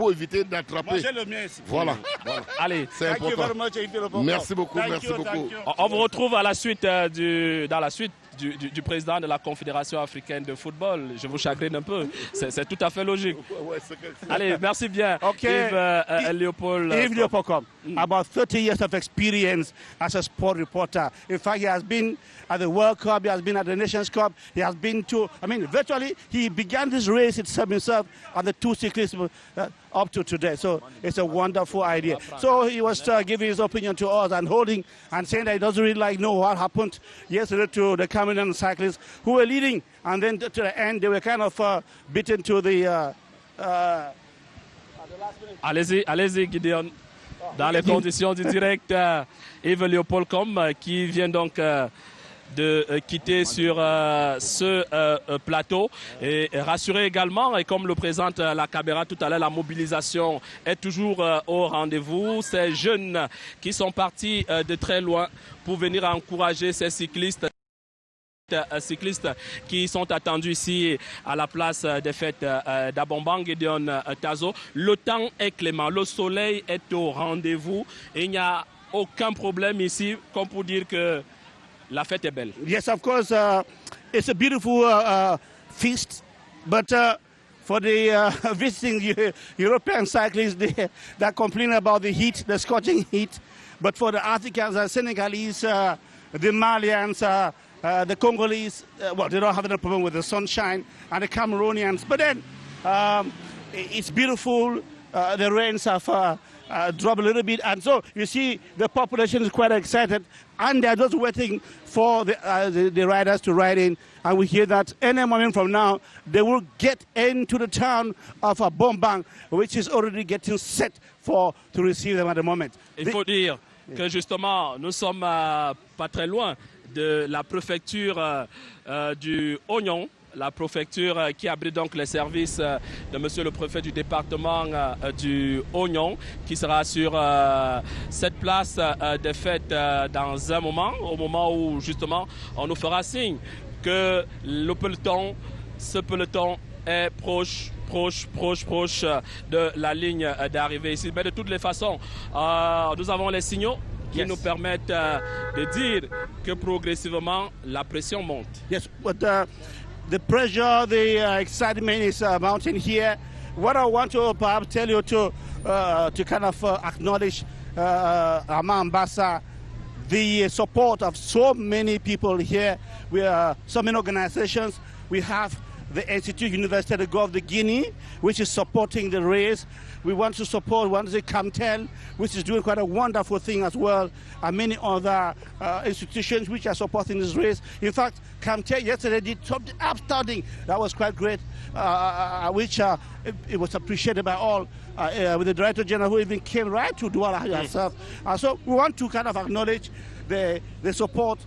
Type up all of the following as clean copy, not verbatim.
pour éviter d'attraper. Moi, j'ai le mien ici. Voilà. Allez, c'est important. Merci beaucoup, merci beaucoup. On vous retrouve à la suite dans la suite du président de la Confédération africaine de football. Je vous chagrine un peu. C'est tout à fait logique. Allez, merci bien. Okay. Yves Leopold. Yves Leopold, about 30 years of experience as a sport reporter. In fact, he has been at the World Cup, he has been at the Nations Cup, he has been to, virtually, he began this race himself at the two cyclists up to today. So it's a wonderful idea. So he was giving his opinion to us and holding and saying that he doesn't really know what happened yesterday to the Cameroonian cyclists who were leading. And then to the end, they were kind of beaten to the... Allez-y, Gideon. Dans les conditions du direct, Yves Leopold qui vient donc de quitter sur ce plateau et rassurer également, et comme le présente la caméra tout à l'heure, la mobilisation est toujours au rendez-vous. Ces jeunes qui sont partis de très loin pour venir encourager ces cyclistes qui sont attendus ici à la place des fêtes d'Abomban, Gideon Tazo. Le temps est clément, le soleil est au rendez-vous et il n'y a aucun problème ici comme pour dire que la fête est belle. Yes, of course, it's a beautiful feast, but for the visiting European cyclists, they're complaining about the heat, the scorching heat. But for the Africans, Senegalese, the Malians, the Congolese, they don't have any problem with the sunshine, and the Cameroonians. But then it's beautiful. The rains have dropped a little bit, and so you see the population is quite excited, and they're just waiting for the riders to ride in. And we hear that any moment from now, they will get into the town of Bombang, which is already getting set to receive them at the moment. Il faut dire que justement, nous sommes pas très loin de la préfecture du Oignon, la préfecture qui abrite donc les services de monsieur le préfet du département du Oignon, qui sera sur cette place des fêtes dans un moment, au moment où justement on nous fera signe que ce peloton est proche de la ligne d'arrivée ici. Mais de toutes les façons, nous avons les signaux qui nous permettent de dire que progressivement la pression monte. Yes, but the pressure, the excitement is mounting here. What I want to perhaps tell you to kind of acknowledge Amambasa, the support of so many people here. We are so many organizations. We have the Institute Université de Golfe de Guinea, which is supporting the race. We want to support Camtel, which is doing quite a wonderful thing as well, and many other institutions which are supporting this race. In fact, Camtel yesterday did something outstanding. That was quite great, which it was appreciated by all, with the Director General who even came right to Douala herself. So we want to kind of acknowledge the support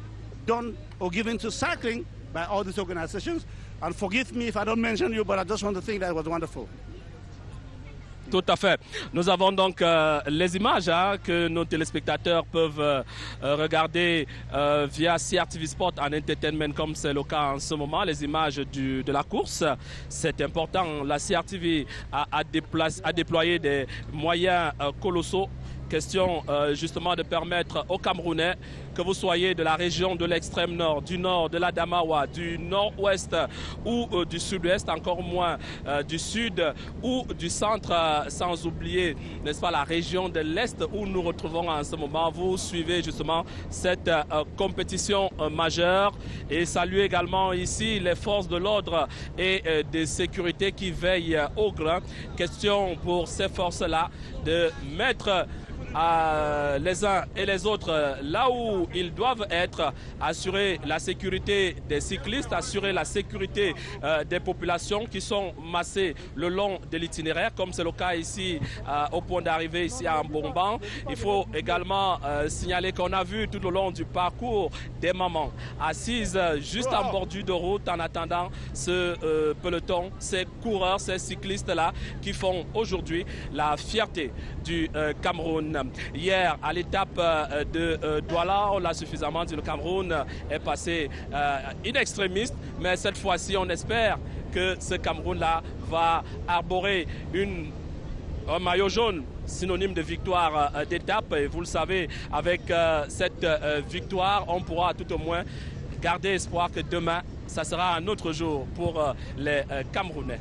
done or given to cycling by all these organizations. And forgive me if I don't mention you, but I just want to think that it was wonderful. Tout à fait. Nous avons donc les images que nos téléspectateurs peuvent regarder via CRTV Sport en Entertainment, comme c'est le cas en ce moment, les images de la course. C'est important. La CRTV a déployé des moyens colossaux. Question justement de permettre aux Camerounais, que vous soyez de la région de l'extrême nord, du nord, de l'Adamawa, du nord-ouest ou du sud-ouest, encore moins du sud ou du centre, sans oublier, n'est-ce pas, la région de l'est où nous retrouvons en ce moment. Vous suivez justement cette compétition majeure et saluez également ici les forces de l'ordre et de sécurité qui veillent au grain. Question pour ces forces-là de mettre les uns et les autres là où ils doivent être, assurer la sécurité des cyclistes, assurer la sécurité des populations qui sont massées le long de l'itinéraire, comme c'est le cas ici au point d'arrivée ici à Mbomban. Il faut également signaler qu'on a vu tout au long du parcours des mamans assises juste en bordure de route en attendant ce peloton, ces coureurs, ces cyclistes-là qui font aujourd'hui la fierté du Cameroun. Hier, à l'étape de Douala, on l'a suffisamment dit, le Cameroun est passé in extremis, mais cette fois-ci, on espère que ce Cameroun-là va arborer une Un maillot jaune, synonyme de victoire d'étape. Et vous le savez, avec cette victoire, on pourra tout au moins garder espoir que demain, ça sera un autre jour pour les Camerounais.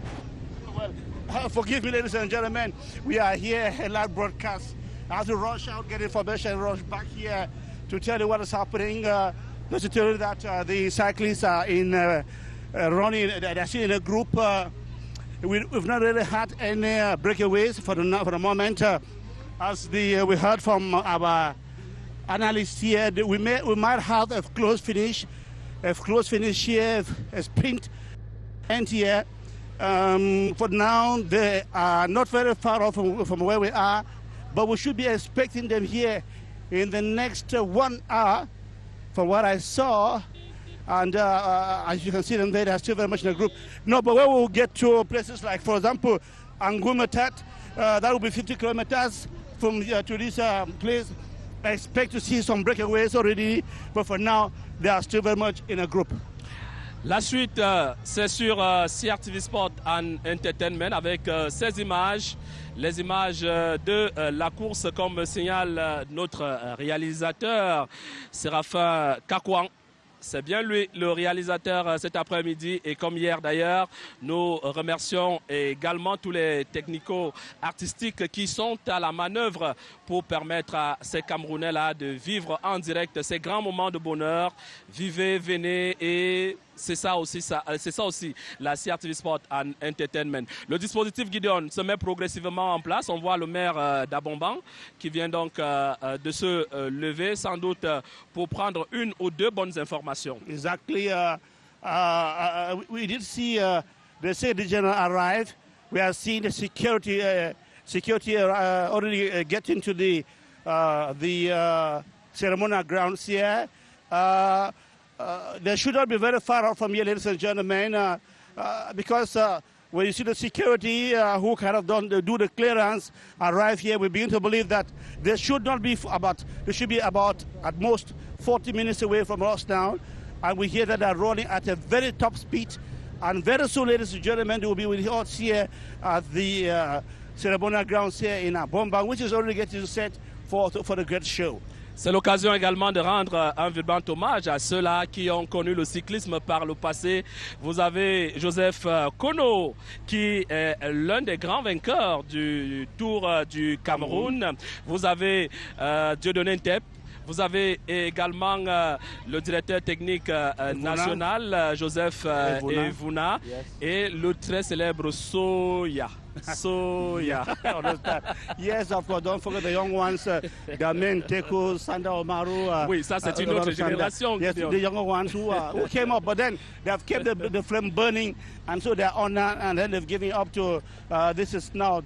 Well, forgive me, ladies and gentlemen. We are here at live broadcast. I have to rush out, get information, rush back here to tell you what is happening. Just to tell you that the cyclists are in running. They're still in a group. We've not really had any breakaways for the moment. As we heard from our analysts here, we might have a close finish here, a sprint end here. For now, they are not very far off from where we are, but we should be expecting them here in the next 1 hour, from what I saw. And as you can see them there, they're still very much in a group. No, but when we'll get to places like, for example, Angumatat, that will be 50 kilometers from to this place. I expect to see some breakaways already, but for now, they are still very much in a group. La suite, c'est sur CRTV Sport and Entertainment avec ces images, les images de la course, comme signale notre réalisateur Séraphin Kakouan. C'est bien lui le réalisateur cet après-midi, et comme hier d'ailleurs, nous remercions également tous les technico-artistiques qui sont à la manœuvre pour permettre à ces Camerounais-là de vivre en direct ces grands moments de bonheur. Vivez, venez, et c'est ça aussi la CRTV Sport and Entertainment. Le dispositif Gideon se met progressivement en place. On voit le maire d'Abomban qui vient donc de se lever, sans doute pour prendre une ou deux bonnes informations. Exactly. We did see the Secretary General arrive. We have seen the security already getting to the ceremonial grounds here. They should not be very far out from here, ladies and gentlemen, because when you see the security who kind of do the clearance arrive here, we begin to believe that they should be about at most 40 minutes away from us now. And we hear that they're running at a very top speed. And very soon, ladies and gentlemen, they will be with us here at the ceremonial grounds here in Abomba, which is already getting set for the great show. C'est l'occasion également de rendre un vibrant hommage à ceux-là qui ont connu le cyclisme par le passé. Vous avez Joseph Kono, qui est l'un des grands vainqueurs du Tour du Cameroun. Vous avez Dieudonné Ntep. Vous avez également le directeur technique national, Joseph Evuna, yes. Et le très célèbre Soya. Yes, of course. Don't forget the young ones, Gamen, Teko, Sanda Omaru. Oui, ça c'est une autre génération. Yes, the younger ones who came up, but then they have kept the flame burning, and so they're on, and then they've given up to, this is now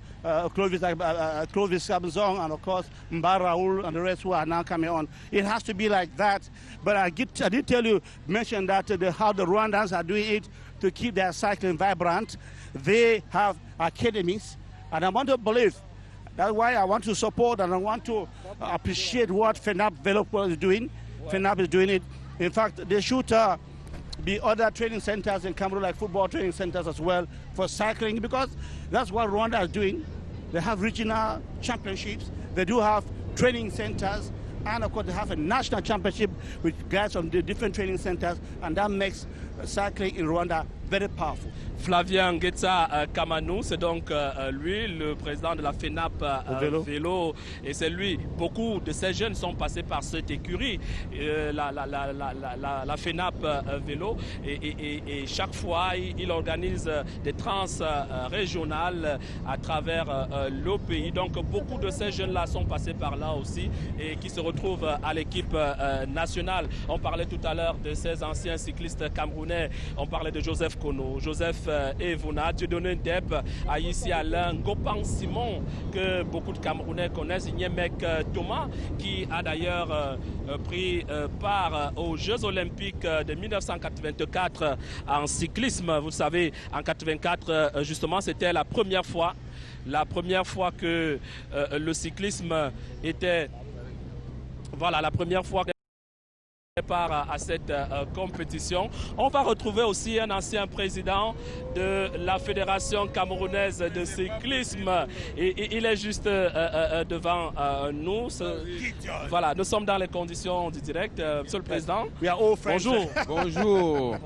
Clovis Kabzong, and of course Mbar Raoul and the rest who are now coming on. It has to be like that. But I did mention that how the Rwandans are doing it to keep their cycling vibrant. They have academies, and I want to believe. That's why I want to support and I want to appreciate what FENAP Velopol is doing. FENAP is doing it. In fact, there should be other training centers in Cameroon, like football training centers as well for cycling, because that's what Rwanda is doing. They have regional championships. They do have training centers. And of course, they have a national championship with guys from the different training centers, and that makes cycling in Rwanda very powerful. Flavien Ngetsa Kamanou, c'est donc lui, le président de la FENAP Vélo. Et c'est lui, beaucoup de ces jeunes sont passés par cette écurie, la FENAP Vélo. Et chaque fois, il organise des trans régionales à travers le pays. Donc beaucoup de ces jeunes-là sont passés par là aussi et qui se retrouvent à l'équipe nationale. On parlait tout à l'heure de ces anciens cyclistes camerounais. On parlait de Joseph Kono, Joseph Evuna, Dieudonné Ntep, Aïssi Alain, Gopan Simon, que beaucoup de Camerounais connaissent, Nyemek Thomas, qui a d'ailleurs pris part aux Jeux Olympiques de 1984 en cyclisme. Vous savez, en 1984, justement, c'était la première fois que le cyclisme était... Voilà, la première fois part à cette compétition. On va retrouver aussi un ancien président de la Fédération camerounaise de cyclisme. Et il est juste devant nous. Voilà, nous sommes dans les conditions du direct. Monsieur le Président, bonjour. Bonjour.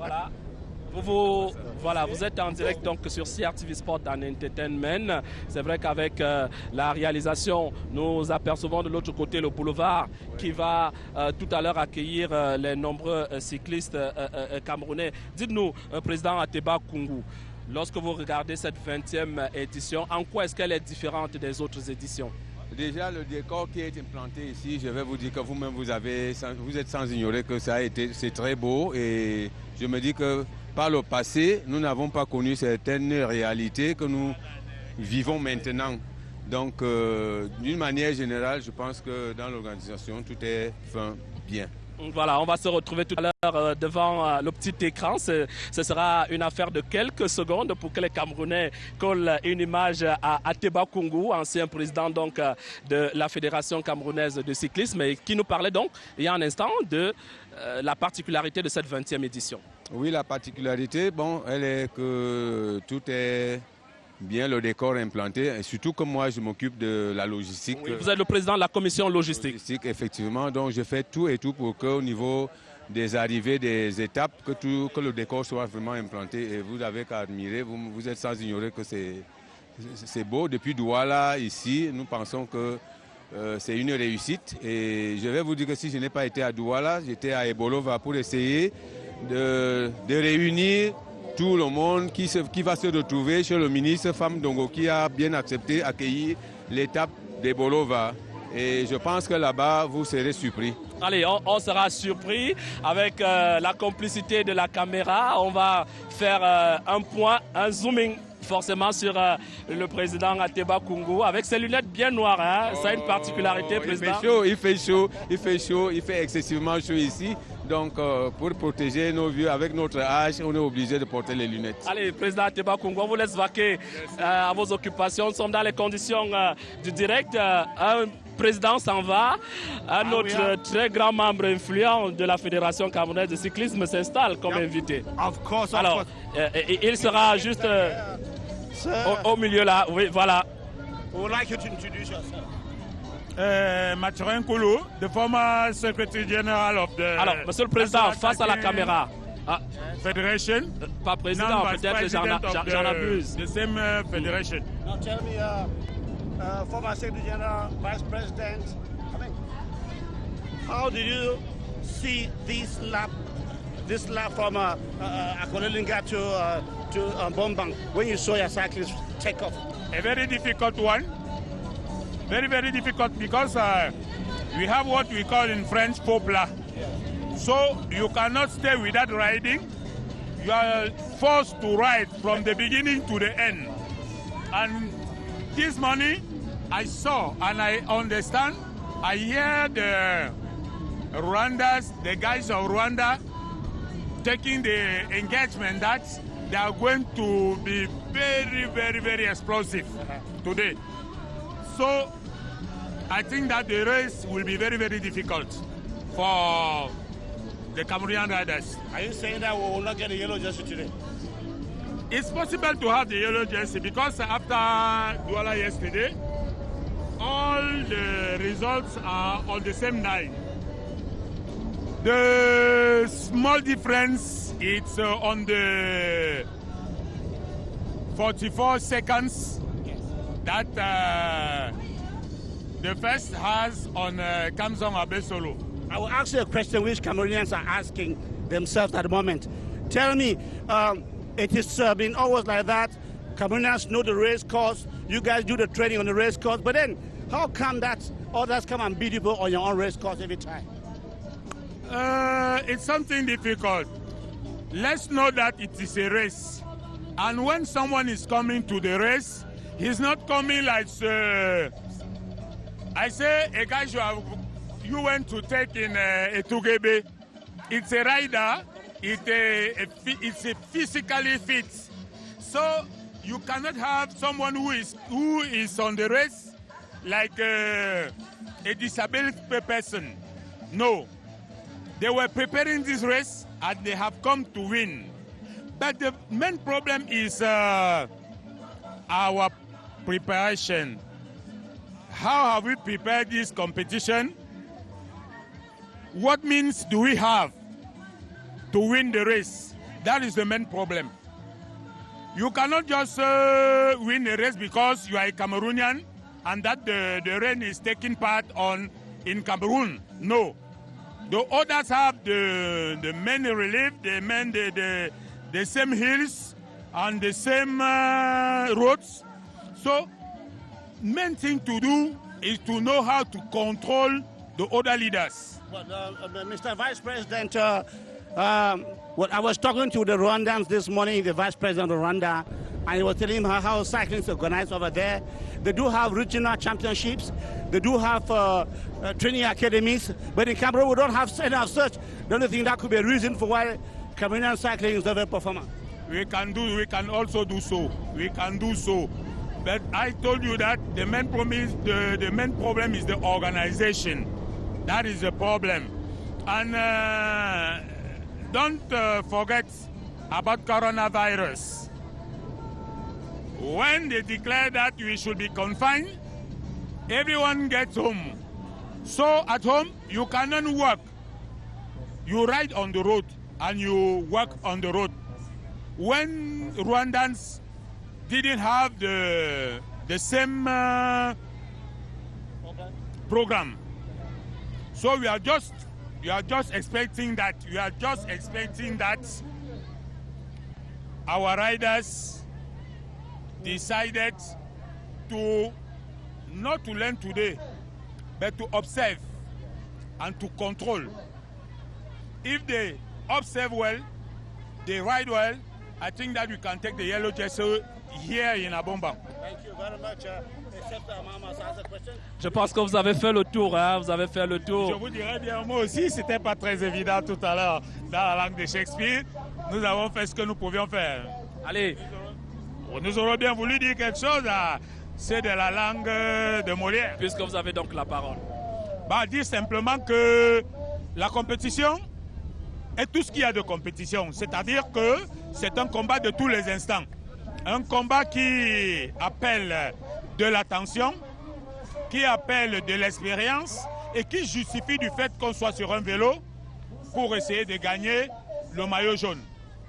Voilà. Vous êtes en direct donc sur CRTV Sport and Entertainment. C'est vrai qu'avec la réalisation, nous apercevons de l'autre côté le boulevard qui va tout à l'heure accueillir les nombreux cyclistes camerounais. Dites-nous, Président Ateba Koungou, lorsque vous regardez cette 20e édition, en quoi est-ce qu'elle est différente des autres éditions? Déjà, le décor qui est implanté ici, je vais vous dire que vous-même, vous êtes sans ignorer que c'est très beau. Et je me dis que par le passé, nous n'avons pas connu certaines réalités que nous vivons maintenant. Donc, d'une manière générale, je pense que dans l'organisation, tout est bien. Voilà, on va se retrouver tout à l'heure devant le petit écran. Ce sera une affaire de quelques secondes pour que les Camerounais collent une image à Ateba Koungou, ancien président donc de la Fédération camerounaise de cyclisme, et qui nous parlait donc il y a un instant de la particularité de cette 20e édition. Oui, la particularité, elle est que tout est bien, le décor implanté, et surtout que moi je m'occupe de la logistique. Oui, vous êtes le président de la commission logistique. Effectivement, donc je fais tout et tout pour qu'au niveau des arrivées, des étapes, que le décor soit vraiment implanté. Et vous avez qu'à admirer, vous êtes sans ignorer que c'est beau. Depuis Douala, ici, nous pensons que c'est une réussite. Et je vais vous dire que si je n'ai pas été à Douala, j'étais à Ebolova pour essayer de réunir tout le monde qui va se retrouver chez le ministre Femme Dongo qui a bien accepté d'accueillir l'étape d'Ebolova. Et je pense que là-bas, vous serez surpris. Allez, on sera surpris avec la complicité de la caméra. On va faire un zooming forcément sur le président Ateba Koungou avec ses lunettes bien noires. Hein. Ça a une particularité, président. Il fait chaud, il fait excessivement chaud ici. Donc, pour protéger nos vieux, avec notre âge, on est obligé de porter les lunettes. Allez, président Ateba Koungou, on vous laisse vaquer à vos occupations. Nous sommes dans les conditions du direct. Un président s'en va. Un autre très grand membre influent de la Fédération camerounaise de cyclisme s'installe comme invité. Alors, il sera juste au milieu là. Oui, voilà. We would like you to introduce yourself. Mathurin Koulou, the former Secretary General of the... Alors, Monsieur le Président, face à la caméra. Federation. Pas président, peut-être j'en abuse. The same federation. Now tell me, former Secretary General, Vice President, how did you see this lap from Akolelinga to Bombang when you saw your cyclists take off? A very difficult one. Very, very difficult because we have what we call in French faux plat. So you cannot stay without riding. You are forced to ride from the beginning to the end. And this morning I saw and I understand, I hear the guys of Rwanda taking the engagement that they are going to be very, very, very explosive today. So I think that the race will be very, very difficult for the Cameroonian riders. Are you saying that we will not get a yellow jersey today? It's possible to have the yellow jersey because after Douala yesterday, all the results are on the same line. The small difference is on the 44 seconds that the first has on Kamzong Abesolo. I will ask you a question which Cameroonians are asking themselves at the moment. Tell me, it has been always like that. Cameroonians know the race course. You guys do the training on the race course. But then, how come that others come and beat you on your own race course every time? It's something difficult. Let's know that it is a race. And when someone is coming to the race, he's not coming like... I say, a guy you went to take in a Tugebe. It's a rider. It's a physically fit. So you cannot have someone who is on the race like a disabled person. No. They were preparing this race and they have come to win. But the main problem is our preparation. How have we prepared this competition? What means do we have to win the race? That is the main problem. You cannot just win a race because you are a Cameroonian and that the rain is taking part in Cameroon. No. The others have the main relief, the same hills and the same roads. So, main thing to do is to know how to control the other leaders. Well, Mr. Vice President, I was talking to the Rwandans this morning, the Vice President of Rwanda, and he was telling him how cycling is organized over there. They do have regional championships. They do have training academies. But in Cameroon, we don't have any of such. The only thing that could be a reason for why Cameroonian cycling is not very performant. We can also do so. We can do so. But I told you that the main problem is the organization. That is the problem. And don't forget about coronavirus. When they declare that we should be confined, everyone gets home. So at home, you cannot work. You ride on the road and you work on the road. When Rwandans didn't have the same program, so we are just expecting that our riders decided to not to learn today, but to observe and to control. If they observe well, they ride well, I think that we can take the yellow jersey here in Abomba. Thank you very much. Je pense que vous avez fait le tour, hein? Vous avez fait le tour. Je vous dirais bien, moi aussi, c'était pas très évident tout à l'heure dans la langue de Shakespeare. Nous avons fait ce que nous pouvions faire. Allez. Nous aurions bien voulu dire quelque chose, c'est de la langue de Molière. Puisque vous avez donc la parole. Dire simplement que la compétition est tout ce qu'il y a de compétition. C'est-à-dire que c'est un combat de tous les instants. Un combat qui appelle de l'attention, qui appelle de l'expérience et qui justifie du fait qu'on soit sur un vélo pour essayer de gagner le maillot jaune.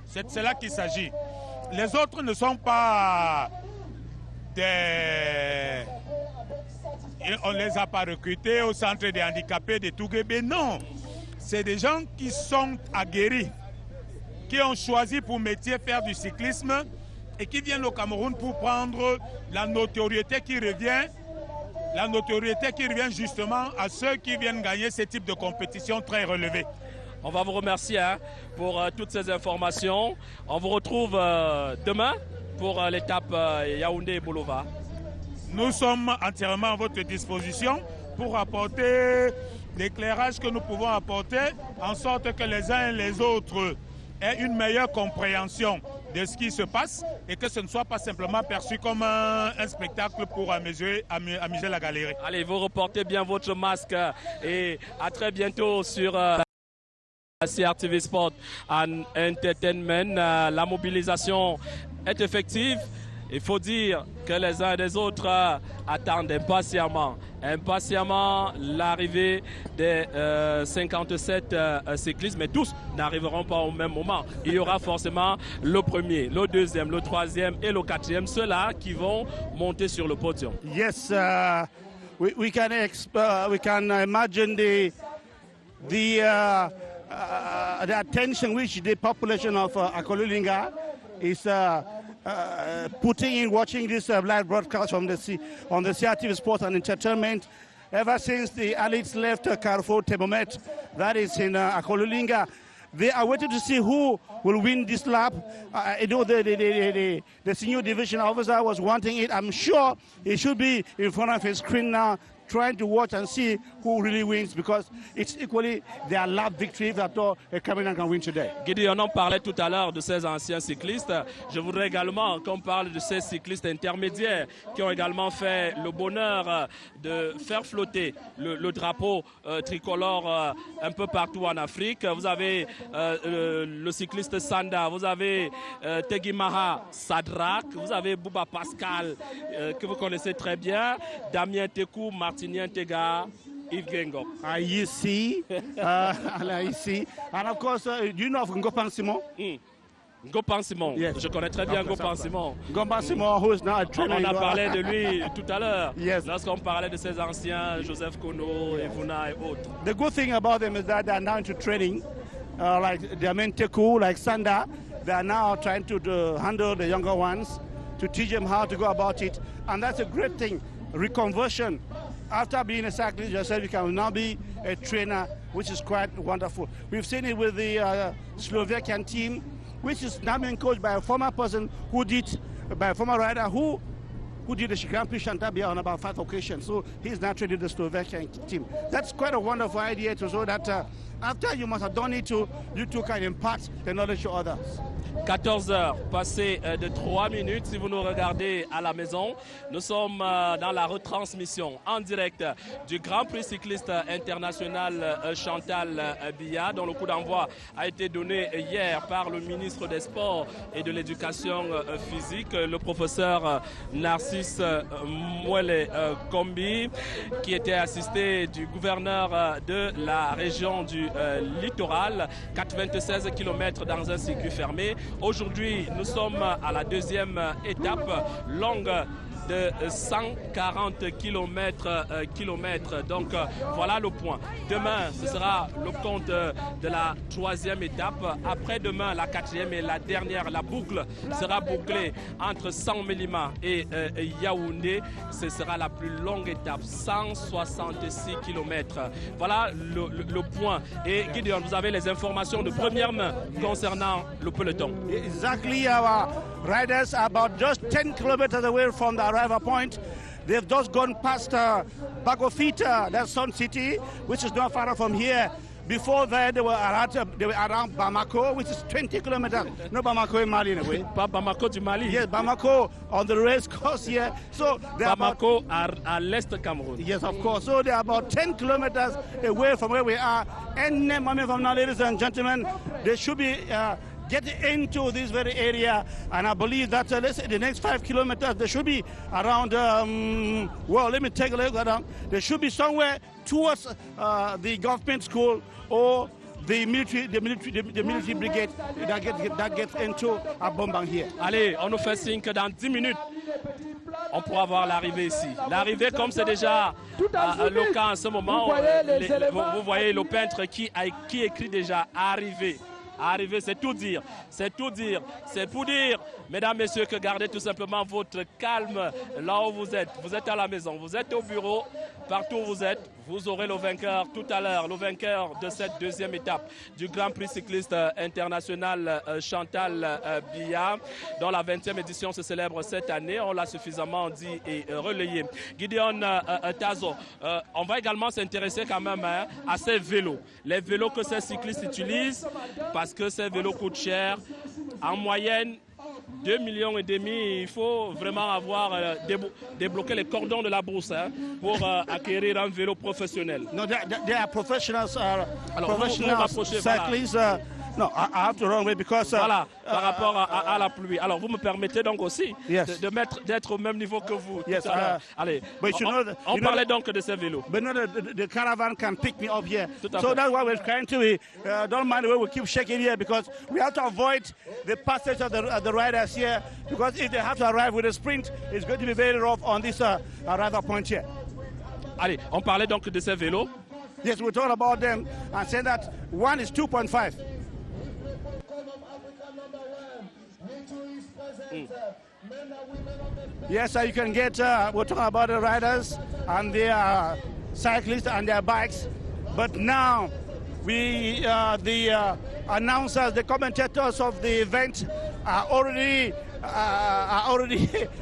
C'est de cela qu'il s'agit. Les autres ne sont pas des... On ne les a pas recrutés au centre des handicapés de Touguébé, non. C'est des gens qui sont aguerris, qui ont choisi pour métier faire du cyclisme et qui viennent au Cameroun pour prendre la notoriété qui revient justement à ceux qui viennent gagner ce type de compétition très relevée. On va vous remercier pour toutes ces informations. On vous retrouve demain pour l'étape Yaoundé-Boulova. Nous sommes entièrement à votre disposition pour apporter l'éclairage que nous pouvons apporter en sorte que les uns et les autres aient une meilleure compréhension de ce qui se passe et que ce ne soit pas simplement perçu comme un spectacle pour amuser la galerie. Allez, vous reportez bien votre masque et à très bientôt sur CRTV Sport and Entertainment. La mobilisation est effective. Il faut dire que les uns et les autres attendent impatiemment l'arrivée des 57 cyclistes, mais tous n'arriveront pas au même moment. Il y aura forcément le premier, le deuxième, le troisième et le quatrième, ceux-là qui vont monter sur le podium. Yes, we can imagine the attention which the population of Akolulinga is putting in watching this live broadcast on the CRTV Sport and Entertainment ever since the elites left Carrefour Tebomet, that is in Akolulinga. They are waiting to see who will win this lap. The senior division officer was wanting it. I'm sure he should be in front of his screen now trying to watch and see who really wins, because it's equally their last victory that a Cameroon can win today. Gideon, on parlait tout à l'heure de ces anciens cyclistes. Je voudrais également qu'on parle de ces cyclistes intermédiaires qui ont également fait le bonheur de faire flotter le drapeau tricolore un peu partout en Afrique. Vous avez le cycliste Sanda, vous avez Tegimaha Sadrak, vous avez Bouba Pascal que vous connaissez très bien, Damien Tekou, Martinien Tega, Yves Gengo. IEC, IEC. And of course, do you know of Ngopan Simon? Ngopan Simon, Yes. je connais très bien Ngopan Simon. Ngopan Simon, who is now a trainer. On a parlé de lui tout à l'heure, Yes. lorsqu'on parlait de ces anciens, Joseph Kono, Evuna et autres. The good thing about them is that they are now into training, like Damien Tekou, like Sanda. They are now trying to handle the younger ones, to teach them how to go about it. And that's a great thing, reconversion. After being a cyclist yourself, you can now be a trainer, which is quite wonderful. We've seen it with the Slovakian team, which is now being coached by a former person by a former rider who did the Grand Prix Chantabia on about 5 occasions. So he's now training the Slovakian team. That's quite a wonderful idea to show that after you must have done it, you too can impart the knowledge to others. 14 heures passées de 3 minutes. Si vous nous regardez à la maison, nous sommes dans la retransmission en direct du Grand Prix cycliste international Chantal Biya, dont le coup d'envoi a été donné hier par le ministre des Sports et de l'Éducation physique, le professeur Narcisse Mwele Kombi, qui était assisté du gouverneur de la région du littoral. 96 km dans un circuit fermé. Aujourd'hui, nous sommes à la deuxième étape longue de 140 km. Donc voilà le point. Demain, ce sera le compte de la troisième étape. Après-demain, la quatrième et la dernière, la boucle sera bouclée entre Saint-Mélima et Yaoundé. Ce sera la plus longue étape, 166 km. Voilà le point. Et Gideon, vous avez les informations de première main concernant le peloton. Exactly, our riders are about just 10 kilometers away from the arrival point. They've just gone past Bagofita, that's Sun City, which is not far from here. Before that, they were around Bamako, which is 20 kilometers. No Bamako in Mali, in a way. Pas Bamako du Mali. Yes, Bamako on the race course here. So Bamako à l'est Cameroun. Yes, of course. So they're about 10 kilometers away from where we are. And from now, ladies and gentlemen, they should be get into this very area, and I believe that let's say the next 5 kilometers they should be around. Well, let me take a look at them. They should be somewhere towards the government school or the military brigade that gets into Abombang here. Allez, on nous fait signe que dans 10 minutes, on pourra voir l'arrivée ici. L'arrivée, comme c'est déjà le cas en ce moment, vous voyez le peintre qui écrit déjà « Arrivé ». Arriver, c'est tout dire, c'est tout dire, c'est pour dire, mesdames, messieurs, que gardez tout simplement votre calme là où vous êtes. Vous êtes à la maison, vous êtes au bureau, partout où vous êtes, vous aurez le vainqueur tout à l'heure, le vainqueur de cette deuxième étape du Grand Prix cycliste international Chantal Biya, dont la 20e édition se célèbre cette année. On l'a suffisamment dit et relayé. Gideon Tazo, on va également s'intéresser quand même à ces vélos. Les vélos que ces cyclistes utilisent, parce que ces vélos coûtent cher. En moyenne, 2,5 millions, il faut vraiment avoir débloqué les cordons de la bourse pour acquérir un vélo professionnel. No, they are professionals, Alors, professional cyclists. No, I have to run away because voilà, par rapport à la pluie. Alors, vous me permettez donc aussi Yes. d'être au même niveau que vous. Yes, tout à l'heure. Allez, on parlait donc de ces vélos. But no, the caravan can pick me up here. Tout à So fait. that's why we're trying to don't mind the way we keep shaking here, because we have to avoid the passage of the riders here, because if they have to arrive with a sprint, it's going to be very rough on this arrival point here. Allez, on parlait donc de ces vélos. Yes, we talked about them and said that one is 2.5. Yes, you can get, we're talking about the riders and their cyclists and their bikes. But now, the announcers, the commentators of the event are already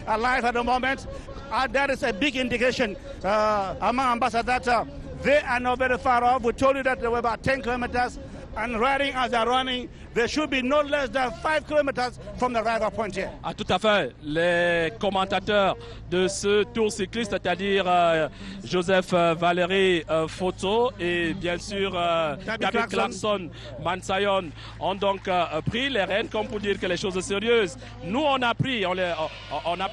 alive at the moment. that is a big indication among ambassadors that they are not very far off. We told you that they were about 10 kilometers, and riding as they're running, they should be no less than 5 kilometers from the arrival point here. Ah, tout à fait. Les commentateurs de ce tour cycliste, c'est-à-dire Joseph Valéry Foto et bien sûr David Clarkson, Mansayon, ont donc pris les rênes comme pour dire que les choses sont sérieuses. Nous, on a pris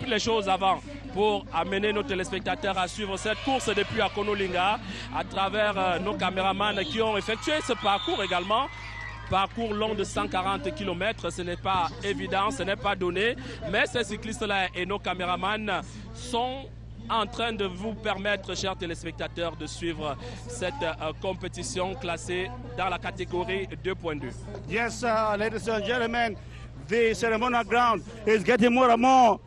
les choses avant pour amener nos téléspectateurs à suivre cette course depuis Akonolinga à travers nos caméramans qui ont effectué ce parcours également. Parcours long de 140 km, ce n'est pas évident, ce n'est pas donné, mais ces cyclistes-là et nos caméramans sont en train de vous permettre, chers téléspectateurs, de suivre cette compétition classée dans la catégorie 2.2. Yes, ladies and gentlemen, the ceremonial ground is getting more and more,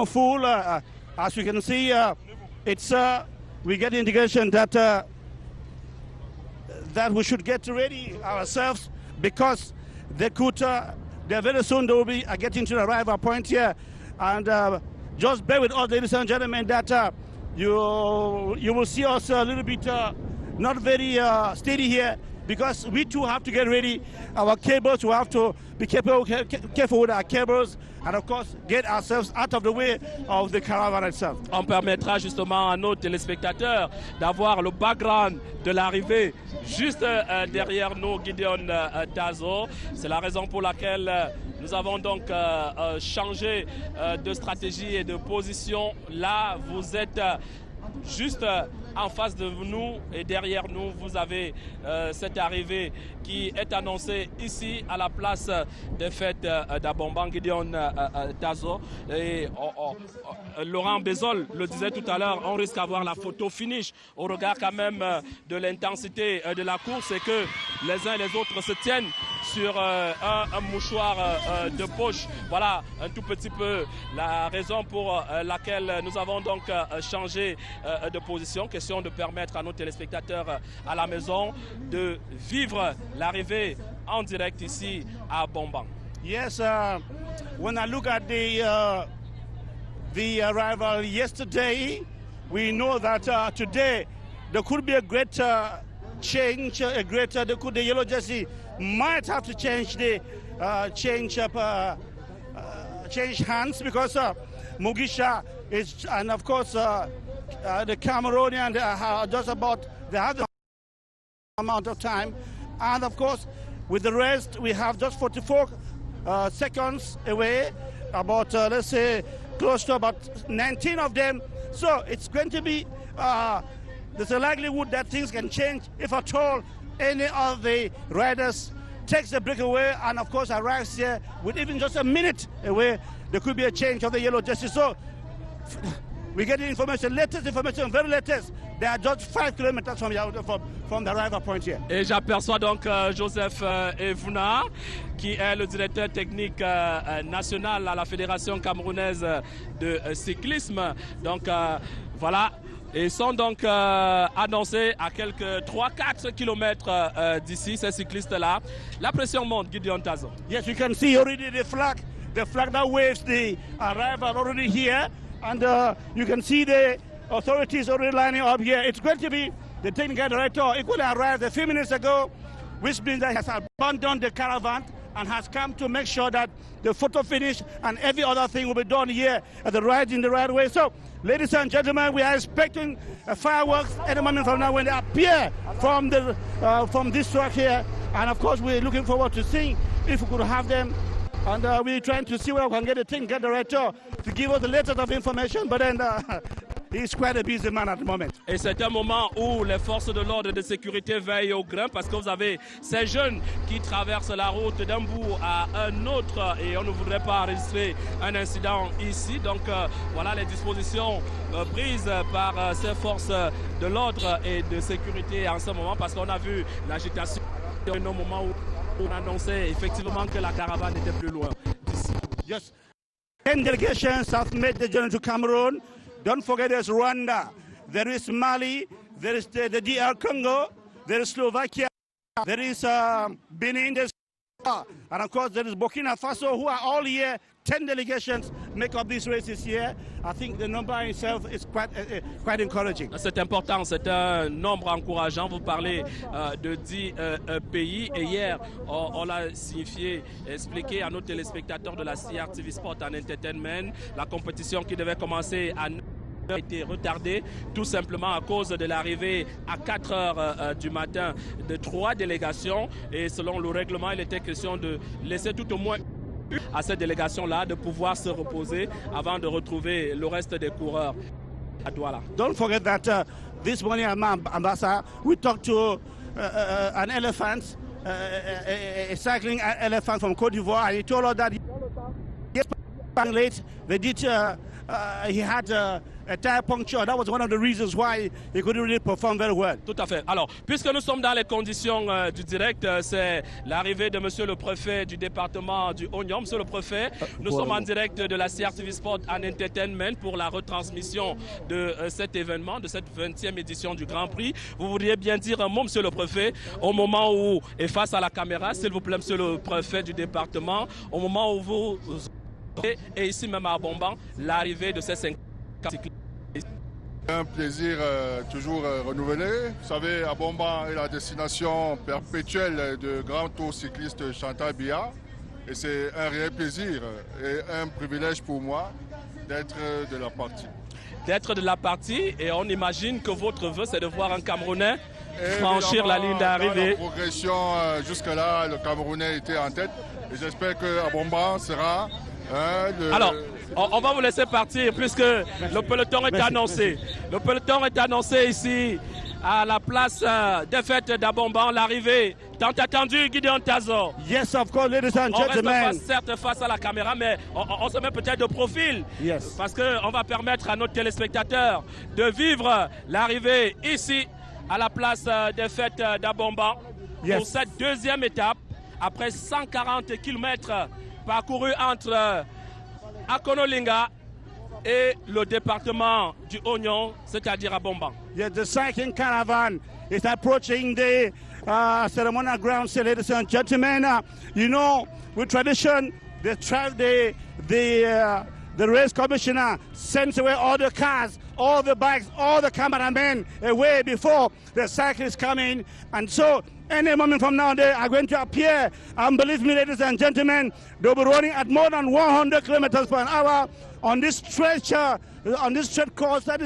full. As you can see, we get indication that we should get ready ourselves because they're very soon they will be getting to the arrival point here. And just bear with us, ladies and gentlemen, that you will see us a little bit not very steady here because we too have to get ready. Our cables, we have to be careful with our cables and of course get ourselves out of the way of the caravan itself. On permettra justement à nos téléspectateurs d'avoir le background de l'arrivée juste derrière nous, Gideon Tazo. C'est la raison pour laquelle nous avons donc changé de stratégie et de position. Là, vous êtes juste en face de nous et derrière nous, vous avez cette arrivée qui est annoncée ici à la place des fêtes d'Abomban, Gideon Tazo. Et Laurent Bézol le disait tout à l'heure, on risque d'avoir la photo finish au regard quand même de l'intensité de la course et que les uns et les autres se tiennent sur un mouchoir de poche. Voilà un tout petit peu la raison pour laquelle nous avons donc changé de position. Question de permettre à nos téléspectateurs à la maison de vivre l'arrivée en direct ici à Bomban. Yes, when I look at the arrival yesterday, we know that today there could be a great change, the yellow jersey might have to change change hands because Mugisha is, and of course the Cameroonian just about they have the amount of time, and of course with the rest we have just 44 seconds away, about let's say close to about 19 of them. So it's going to be there's a likelihood that things can change if at all any of the riders takes the break away and of course arrives here with even just a minute away. There could be a change of the yellow jersey. So we get the information, latest information, very latest. They are just 5 kilometers from the arrival point here. Et j'aperçois donc Joseph Evuna, qui est le directeur technique national à la Fédération camerounaise de cyclisme. Donc voilà. Et sont donc annoncés à quelques 3-4 kilomètres d'ici, ces cyclistes-là. La pression monte, Gideon Tazo. Yes, you can see already the flag that waves the arrival already here. And you can see the authorities already lining up here. It's going to be the technical director equally arrived a few minutes ago, which means that he has abandoned the caravan and has come to make sure that the photo finish and every other thing will be done here at the in the right way. So, ladies and gentlemen, we are expecting fireworks any moment from now when they appear from this track here. And of course, we're looking forward to seeing if we could have them. And we're trying to see where we can get the technical director to give us the latest of information. But then he's quite a busy man at the moment. Et c'est un moment où les forces de l'ordre et de sécurité veillent au grain parce que vous avez ces jeunes qui traversent la route d'un bout à un autre et on ne voudrait pas enregistrer un incident ici. Donc voilà les dispositions prises par ces forces de l'ordre et de sécurité en ce moment parce qu'on a vu l'agitation au moment où on annonçait effectivement que la caravane était plus loin d'ici. Just 10 delegations have made the journey to Cameroon. Don't forget there's Rwanda, there is Mali, there is the DR Congo, there is Slovakia, there is Benin, there's And of course, there is Burkina Faso, who are all here. 10 delegations make up these races here. I think the number itself is quite encouraging. C'est important, c'est un nombre encourageant. Vous parlez de 10 pays et hier, on l'a signifié, expliqué à nos téléspectateurs de la CRTV Sport and Entertainment, la compétition qui devait commencer à a été retardé tout simplement à cause de l'arrivée à 4 heures du matin de 3 délégations et selon le règlement il était question de laisser tout au moins à cette délégation-là de pouvoir se reposer avant de retrouver le reste des coureurs à Douala. Don't forget that this morning at Mombasa we talked to an elephant, a cycling elephant from Côte d'Ivoire, and he told us that late they did he had a tire puncture. That was one of the reasons why he couldn't really perform very well. Tout à fait. Alors, puisque nous sommes dans les conditions du direct, c'est l'arrivée de monsieur le préfet du département du Oignon. Monsieur le préfet, nous sommes en direct de la CRTV Sport and Entertainment pour la retransmission de cet événement, de cette 20e édition du Grand Prix. Vous voudriez bien dire un mot, monsieur le préfet, au moment où, et face à la caméra, s'il vous plaît, monsieur le préfet du département, au moment où vous et ici même à Bomban, l'arrivée de ces 5 cyclistes. Un plaisir toujours renouvelé. Vous savez, à Bomban est la destination perpétuelle de grand tour cycliste Chantal Biya. Et c'est un réel plaisir et un privilège pour moi d'être de la partie. D'être de la partie et on imagine que votre vœu c'est de voir un Camerounais franchir la ligne d'arrivée. Dans la progression jusque-là, le Camerounais était en tête et j'espère qu'à Bomban sera... Alors, on va vous laisser partir puisque le peloton est annoncé. Le peloton est annoncé ici à la place des fêtes d'Abomban. L'arrivée tant attendue, Gideon Tazor. Yes, of course, ladies and gentlemen. On reste certes face à la caméra, mais on se met peut-être de profil. Yes. Parce qu'on va permettre à nos téléspectateurs de vivre l'arrivée ici à la place des fêtes d'Abomban. Yes. Pour cette deuxième étape, après 140 km parcouru entre Akonolinga et le département du Oignon, c'est-à-dire à Bomban. Yes, the cycling caravan is approaching the ceremonial grounds, ladies and gentlemen. You know, with tradition, the race commissioner sends away all the cars, all the bikes, all the cameramen away before the cyclists come in. And so any moment from now, they are going to appear. And believe me, ladies and gentlemen, they'll be running at more than 100 kilometers per hour on this stretch, on this straight course that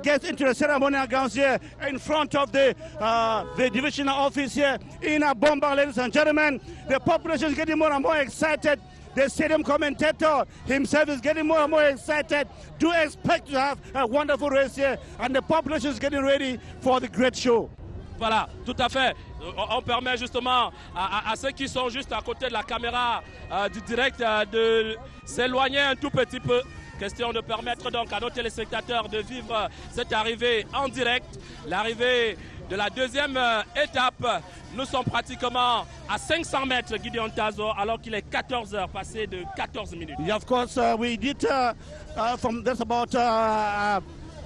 gets into the ceremonial grounds here in front of the divisional office here in Bomba, ladies and gentlemen. The population is getting more and more excited. The stadium commentator himself is getting more and more excited. Do expect to have a wonderful race here, and the population is getting ready for the great show. Voilà, tout à fait. On permet justement à ceux qui sont juste à côté de la caméra du direct de s'éloigner un tout petit peu. Question de permettre donc à nos téléspectateurs de vivre cette arrivée en direct. L'arrivée de la deuxième étape. Nous sommes pratiquement à 500 mètres, Gideon Tazo, alors qu'il est 14 heures, passé de 14 minutes. Yeah, of course, we did from that's about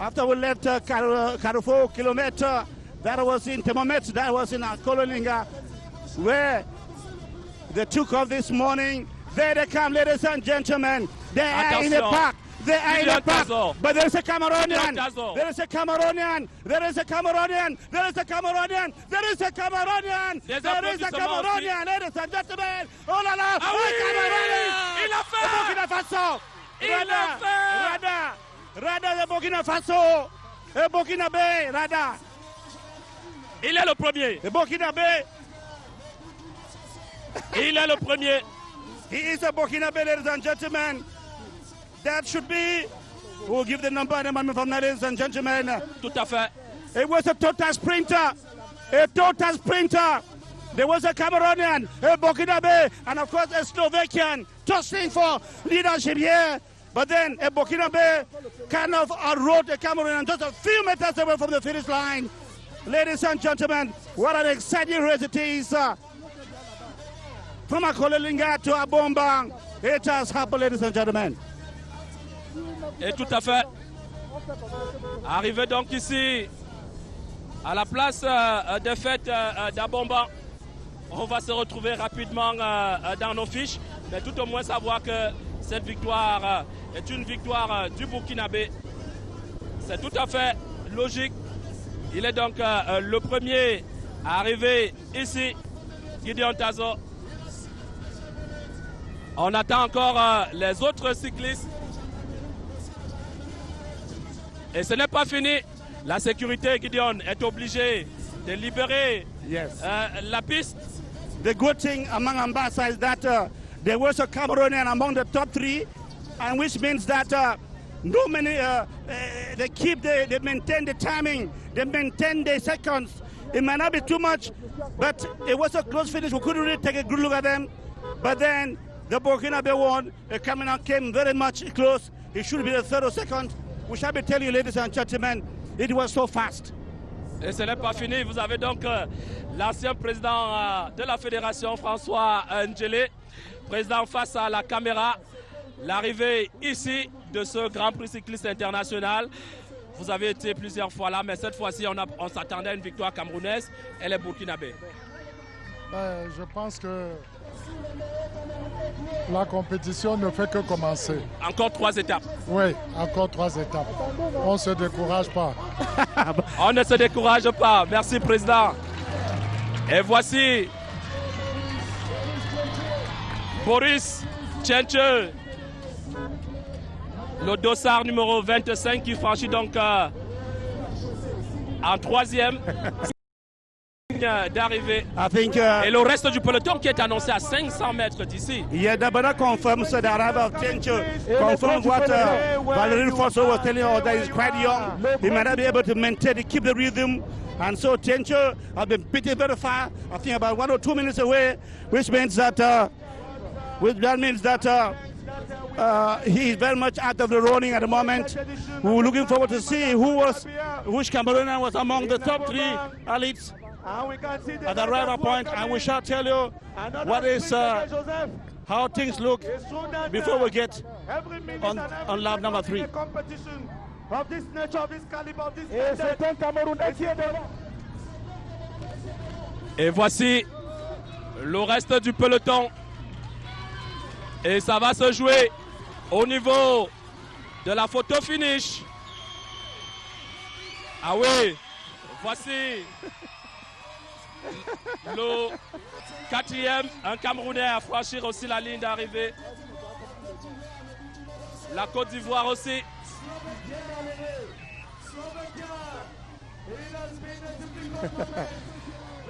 after we left Carrefour kilometer. That was in Thermometer, that was in Kololinga, where they took off this morning. There they come, ladies and gentlemen. They are in the park. They are in the park. But there is a Cameroonian. There is a Cameroonian. There is a Cameroonian. There is a Cameroonian. There is a Cameroonian. There is a Cameroonian, ladies and gentlemen. Oh là là. Ah oui, il l'a fait. Burkina Faso. Il l'a fait. Rada de Burkina Faso. Et Burkina Bay, Rada. Il est le premier. Et Burkina Bay. Il est le premier. He is a Burkina Bay, ladies and gentlemen. That should be. We'll give the number from ladies and gentlemen. Tout à fait. It was a total sprinter. A total sprinter. There was a Cameroonian, a Burkina Bay, and of course a Slovakian tossing for leadership here. But then a Burkina Bay kind of outrode a Cameroonian just a few meters away from the finish line. Ladies and gentlemen, what an exciting race it is. From Akolelinga to Abombang, it has happened, ladies and gentlemen. Et tout à fait. Arrivé donc ici, à la place des fêtes d'Abomban. On va se retrouver rapidement dans nos fiches, mais tout au moins savoir que cette victoire est une victoire du Burkinabé. C'est tout à fait logique. Il est donc le premier à arriver ici, Gideon Tazo. On attend encore les autres cyclistes. Et ce n'est pas fini. La sécurité, Gideon, est obligée de libérer la piste. The good thing among Ambassa is that there was a Cameroonian among the top 3, and which means that they maintain the timing, they maintain the seconds. It might not be too much, but it was a close finish. We couldn't really take a good look at them. But then the Burkinabe won. The Cameroon came very much close. It should be the third or second. We shall be telling you, ladies and gentlemen, it was so fast. Et ce n'est pas fini. Vous avez donc l'ancien président de la fédération, François Ndjele, président face à la caméra. L'arrivée ici de ce Grand Prix cycliste international. Vous avez été plusieurs fois là, mais cette fois-ci, on s'attendait à une victoire camerounaise. Elle est burkinabé. Je pense que la compétition ne fait que commencer. Encore 3 étapes. Oui, encore 3 étapes. On ne se décourage pas. On ne se décourage pas. Merci, Président. Et voici Boris Tchenche, le dossard numéro 25 qui franchit donc en 3e d'arrivée. Et le reste du peloton qui est annoncé à 500 mètres d'ici. Yeah, Dabada confirms the arrival of Tchenche. Confirms what Valerie Fosso was telling us, that he's quite young. He might not be able to maintain, to keep the rhythm. And so Tchenche has been beaten very far, I think about 1 or 2 minutes away, which means that he is very much out of the running at the moment. We're looking forward to see which Cameroonian was among the top 3 elites at the right point, and we shall tell you what is how things look before we get on lap number 3. Et voici le reste du peloton. Et ça va se jouer au niveau de la photo finish. Ah oui, voici le 4e, un Camerounais à franchir aussi la ligne d'arrivée. La Côte d'Ivoire aussi.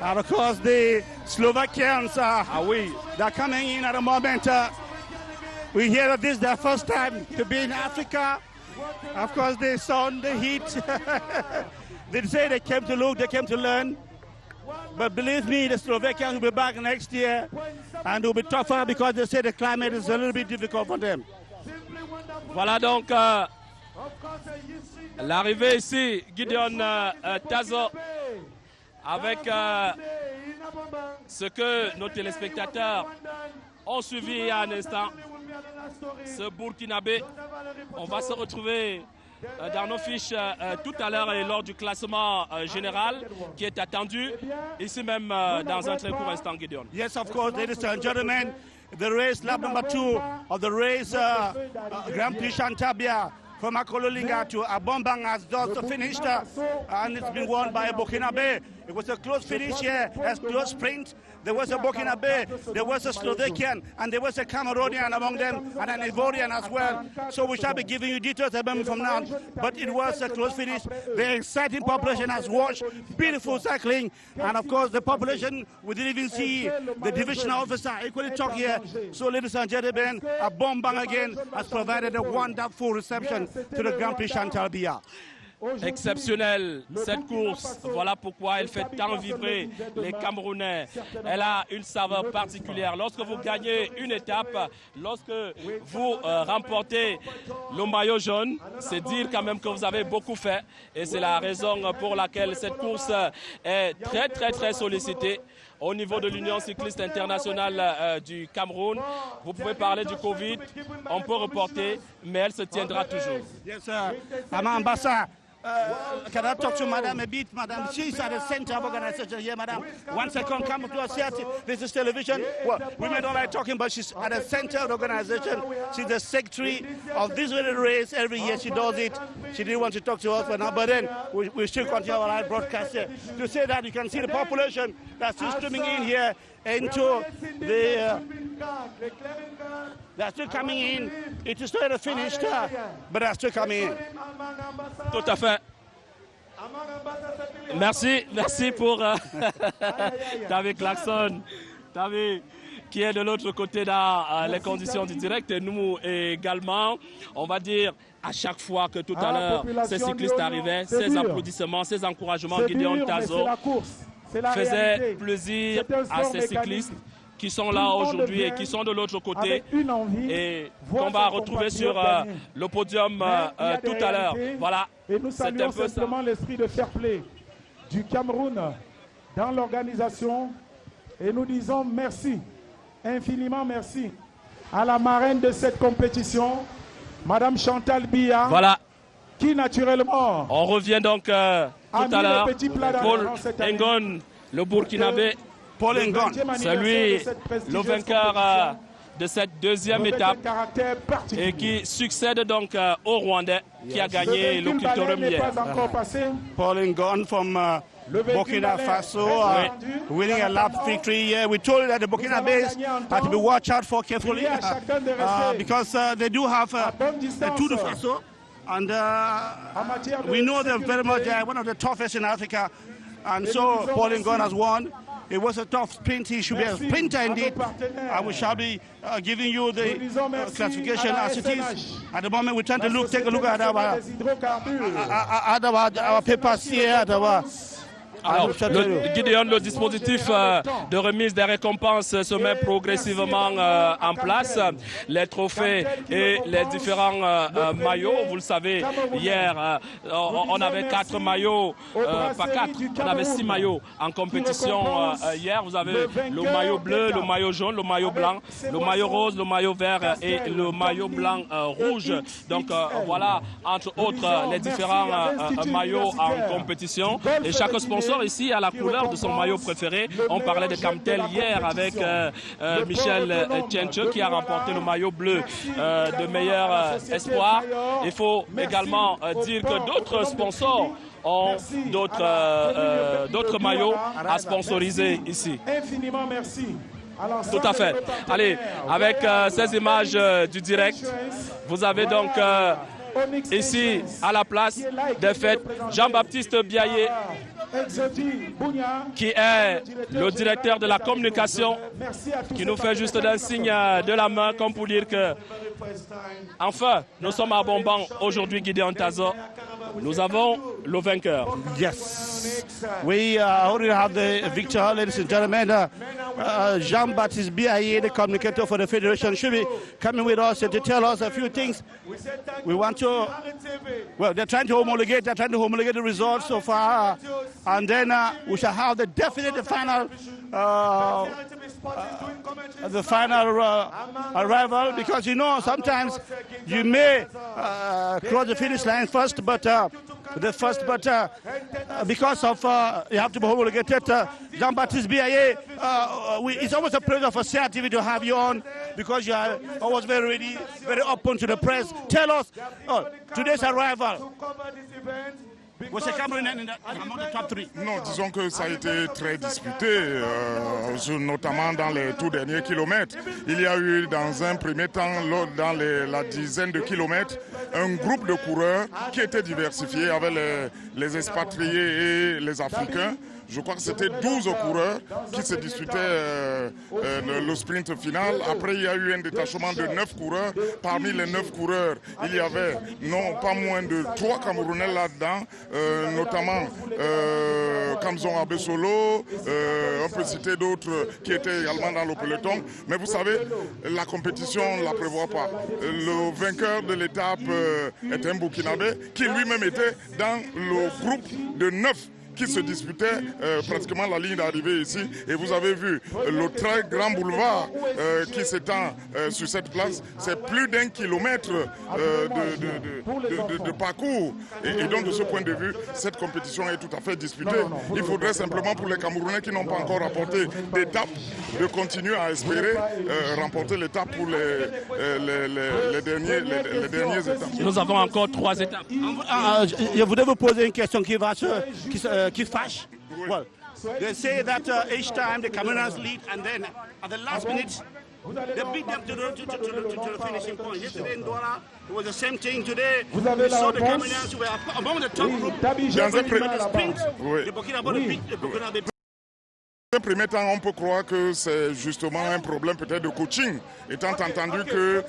And of course the Slovakians they're coming in at the moment. We hear that this is their first time to be in Africa. Of course, the sun, the heat. They say they came to look, they came to learn. But believe me, the Slovakians will be back next year and it will be tougher because they say the climate is a little bit difficult for them. Voilà donc l'arrivée ici, Gideon Tazo, avec ce que nos téléspectateurs ont suivi il y a un instant. Ce Burkinabé, on va se retrouver dans nos fiches tout à l'heure et lors du classement général qui est attendu ici même dans un très court instant, Gideon. Yes, of course, ladies and gentlemen, the race lap number 2 of the race Grand Prix Chantabia from Akololinga to Abombang has just finished and it's been won by Burkinabe. It was a close finish here, a close sprint. There was a Burkinabe, there was a Slovakian, and there was a Cameroonian among them, and an Ivorian as well. So we shall be giving you details about them from now. But it was a close finish. The exciting population has watched beautiful cycling, and of course the population, we didn't even see the divisional officer equally talk here. So ladies and gentlemen, Abombang again has provided a wonderful reception to the Grand Prix Chantal Biya. Exceptionnelle cette course, voilà pourquoi elle fait tant vibrer les Camerounais. Elle a une saveur particulière. Lorsque vous gagnez une étape, lorsque vous remportez le maillot jaune, c'est dire quand même que vous avez beaucoup fait. Et c'est la raison pour laquelle cette course est très sollicitée. Au niveau de l'Union cycliste internationale du Cameroun, vous pouvez parler du Covid, on peut reporter, mais elle se tiendra toujours. Yes, sir. Ambassa, Can I talk to Madam a bit, Madam? She's at the center of organization here, Madam. 1 second, come to us here. This is television. Well, women don't like talking, but she's at the center of the organization. She's the secretary of this very race. Every year she does it. She didn't want to talk to us for now, but then we still continue our live broadcast here. To say that you can see the population that's still streaming in here into the... they're still coming in. It is not finished, but they're still coming in. Tout à fait. Merci pour David Clarkson, David qui est de l'autre côté dans les conditions du direct. Et nous également, on va dire à chaque fois que tout à l'heure ces cyclistes arrivaient, ces applaudissements, ces encouragements, Gideon Tazo faisait plaisir à ces cyclistes qui sont là aujourd'hui et qui sont de l'autre côté et qu'on va retrouver sur le podium tout à l'heure. Voilà, et nous saluons simplement l'esprit de fair play du Cameroun dans l'organisation et nous disons merci, infiniment merci à la marraine de cette compétition, Madame Chantal Biya. Voilà. Qui naturellement... On revient donc tout à l'heure. Paul Ngon, le Burkinabé. Paul Ngon, c'est lui le vainqueur de cette deuxième étape et qui succède donc au Rwandais qui a gagné le critérium hier. Paul Ngon from Burkina Faso winning a lap victory here. We told you that the Burkinabés had to be watched out for carefully because they do have a Tour de Faso and we know they're very much one of the toughest in Africa, and so Paul Ngon has won. It was a tough sprint. He should be a sprinter indeed. And we shall be giving you the classification as it is. At the moment, we're trying to take a look at our papers here. Alors, le dispositif de remise des récompenses se met progressivement en place. Les trophées et les différents maillots, vous le savez, hier, on avait 4 maillots, pas 4, on avait 6 maillots en compétition hier. Vous avez le maillot bleu, le maillot jaune, le maillot blanc, le maillot rose, le maillot vert et le maillot blanc rouge. Donc voilà, entre autres, les différents maillots en compétition. Et chaque sponsor ici à la couleur de son maillot préféré. On parlait de Camtel hier avec Michel Tchenche qui a remporté le maillot bleu de meilleur espoir. Il faut également dire que d'autres sponsors ont d'autres maillots à sponsoriser ici. Infiniment merci. Tout à fait. Allez, avec ces images du direct, vous avez donc ici à la place des fêtes Jean-Baptiste Biaye, qui est le directeur de la communication, qui nous fait juste un signe de la main comme pour dire que enfin nous sommes à Bomban aujourd'hui. Gideon Tazo, nous avons le vainqueur. Yes, we already have the victor, ladies and gentlemen. Jean-Baptiste Biaye, the communicator for the Federation, should be coming with us to tell us a few things. We want to, well, they're trying to homologate the results so far, and then we shall have the definite final arrival, because you know sometimes you may cross the finish line first, but because of you have to be homologated. Jean-Baptiste Biaye, it's almost a pleasure for CRTV to have you on, because you are always very ready, very open to the press. Tell us today's arrival. Was the Cameroon among the top 3? Non, disons que ça a été très disputé, notamment dans les tout derniers kilomètres. Il y a eu dans un premier temps, dans la dizaine de kilomètres, un groupe de coureurs qui était diversifié avec les expatriés et les Africains. Je crois que c'était 12 coureurs qui se disputaient le sprint final. Après, il y a eu un détachement de 9 coureurs. Parmi les 9 coureurs, il y avait non pas moins de 3 Camerounais là-dedans, notamment Kamzon Abesolo, on peut citer d'autres qui étaient également dans le peloton. Mais vous savez, la compétition ne la prévoit pas. Le vainqueur de l'étape est un Burkinabé qui lui-même était dans le groupe de 9 qui se disputaient pratiquement la ligne d'arrivée ici. Et vous avez vu le très grand boulevard qui s'étend sur cette place. C'est plus d'1 kilomètre de parcours. Et donc de ce point de vue, cette compétition est tout à fait disputée. Il faudrait simplement pour les Camerounais qui n'ont pas encore remporté d'étape de continuer à espérer remporter l'étape pour les dernières étapes. Nous avons encore 3 étapes. Je voudrais vous poser une question qui fâche. Well, they say that each time the Cameroonians lead and then at the last minute they beat them to the finishing point. Yesterday in Douala, it was the same thing. Today, we saw the Cameroonians were among the top group. Dans un premier temps, on peut croire que c'est justement un problème peut-être de coaching, étant entendu que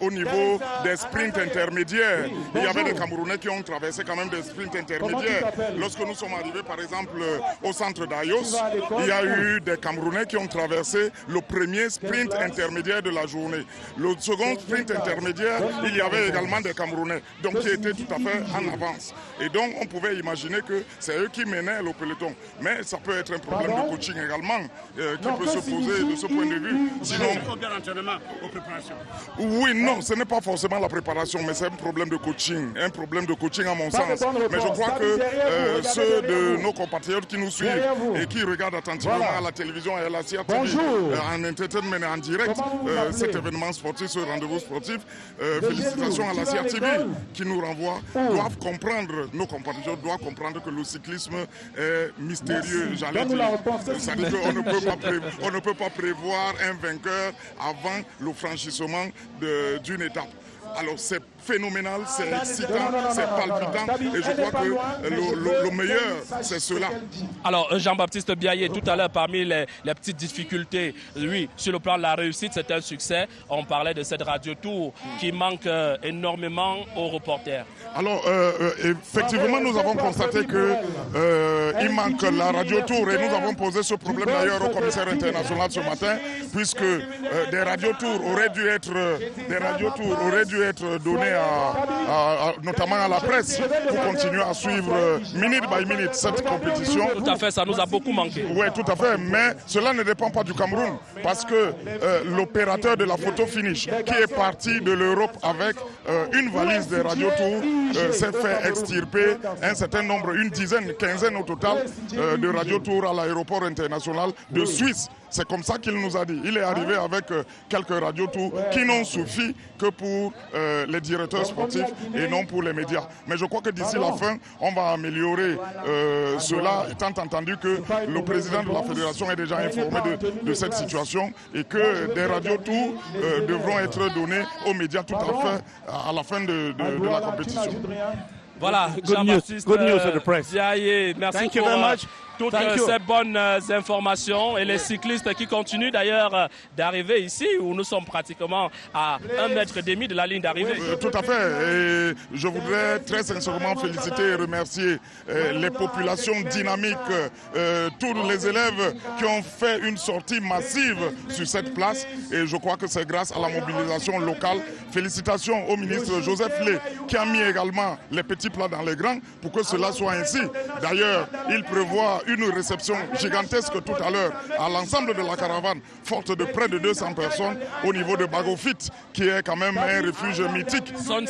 au niveau des sprints intermédiaires, il y avait des Camerounais qui ont traversé quand même des sprints intermédiaires. Lorsque nous sommes arrivés par exemple au centre d'Ayos, il y a eu des Camerounais qui ont traversé le premier sprint intermédiaire de la journée. Le second sprint intermédiaire, il y avait également des Camerounais, donc qui étaient tout à fait en avance. Et donc on pouvait imaginer que c'est eux qui menaient le peloton. Mais ça peut être un problème de coaching également qui peut se poser de ce point de vue. Sinon, oui, non, ce n'est pas forcément la préparation, mais c'est un problème de coaching à mon sens. Mais je crois que ceux de nos compatriotes qui nous suivent et qui regardent attentivement à la télévision et à la CRTV en entertainment et en direct cet événement sportif, ce rendez-vous sportif, félicitations à la CRTV qui nous renvoie, doivent comprendre, nos compatriotes doivent comprendre que le cyclisme est mystérieux. C'est-à-dire qu'on ne peut pas prévoir un vainqueur avant le franchissement d'une étape. Alors c'est phénoménal, c'est excitant, c'est palpitant et je crois que le meilleur, c'est cela. Alors Jean-Baptiste Biaye, tout à l'heure, parmi les petites difficultés, oui, sur le plan de la réussite, c'est un succès. On parlait de cette radio tour qui manque énormément aux reporters. Alors effectivement, nous avons constaté qu'il manque la radio tour et nous avons posé ce problème d'ailleurs au commissaire international ce matin, puisque des radio tours auraient dû être donnés notamment à la presse pour continuer à suivre minute by minute cette compétition. Tout à fait, ça nous a beaucoup manqué. Oui, tout à fait, mais cela ne dépend pas du Cameroun parce que l'opérateur de la photo finish qui est parti de l'Europe avec une valise de radio tour s'est fait extirper un certain nombre, une quinzaine au total de radio tour à l'aéroport international de Suisse. C'est comme ça qu'il nous a dit. Il est arrivé avec quelques radios tours qui n'ont suffi que pour les directeurs sportifs et non pour les médias. Mais je crois que d'ici la fin, on va améliorer cela, étant entendu que le président de la fédération est déjà informé de cette situation et que des radios tours devront être donnés aux médias tout à fait à la fin de la compétition. Voilà, good news to the press. Biaye, merci Thank you very much. Toutes ces bonnes informations et les cyclistes qui continuent d'ailleurs d'arriver ici où nous sommes pratiquement à 1,5 mètre de la ligne d'arrivée. Tout à fait. Et je voudrais très sincèrement féliciter et remercier les populations dynamiques, tous les élèves qui ont fait une sortie massive sur cette place. Et je crois que c'est grâce à la mobilisation locale. Félicitations au ministre Joseph Lé qui a mis également les petits plats dans les grands pour que cela soit ainsi. D'ailleurs, il prévoit une réception gigantesque tout à l'heure à l'ensemble de la caravane, forte de près de 200 personnes au niveau de Bagofit, qui est quand même un refuge mythique. Sun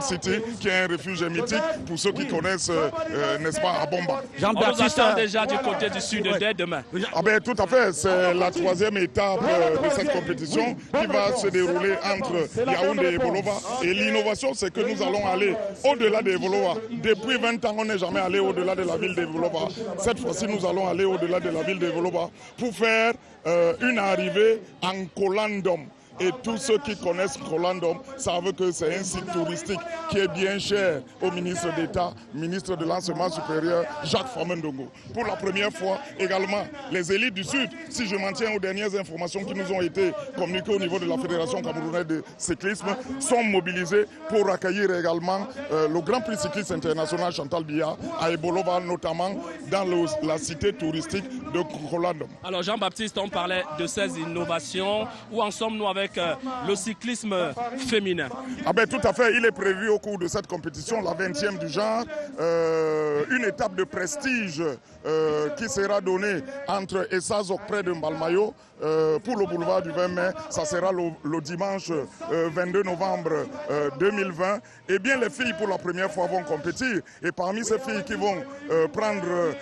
City, qui est un refuge mythique pour ceux qui connaissent, n'est-ce pas, à Bomba. Jean-Baptiste, on nous attend déjà du côté du sud dès demain. Ah ben, tout à fait, c'est la 3e étape de cette compétition qui va se dérouler entre Yaoundé et Bolova. Et l'innovation, c'est que nous allons aller au-delà de Bolova. Depuis 20 ans, on n'est jamais allé au-delà de la ville de Bolova. Cette fois-ci, nous allons aller au-delà de la ville de Bolova pour faire une arrivée en Colandom. Et tous ceux qui connaissent Colandom savent que c'est un site touristique qui est bien cher au ministre d'État, ministre de l'Enseignement supérieur, Jacques Famendongo. Pour la première fois, également, les élites du Sud, si je m'en tiens aux dernières informations qui nous ont été communiquées au niveau de la Fédération camerounaise de cyclisme, sont mobilisées pour accueillir également le Grand Prix cycliste international Chantal Biya à Ebolova, notamment dans la cité touristique de Colandom. Alors Jean-Baptiste, on parlait de ces innovations. Où en sommes-nous avec avec le cyclisme féminin. Ah ben, tout à fait, il est prévu au cours de cette compétition, la 20e du genre, une étape de prestige qui sera donnée entre Essazok près de Mbalmayo pour le boulevard du 20 mai. Ça sera le dimanche 22 novembre 2020. Et bien, les filles pour la première fois vont compétir. Et parmi ces filles qui vont prendre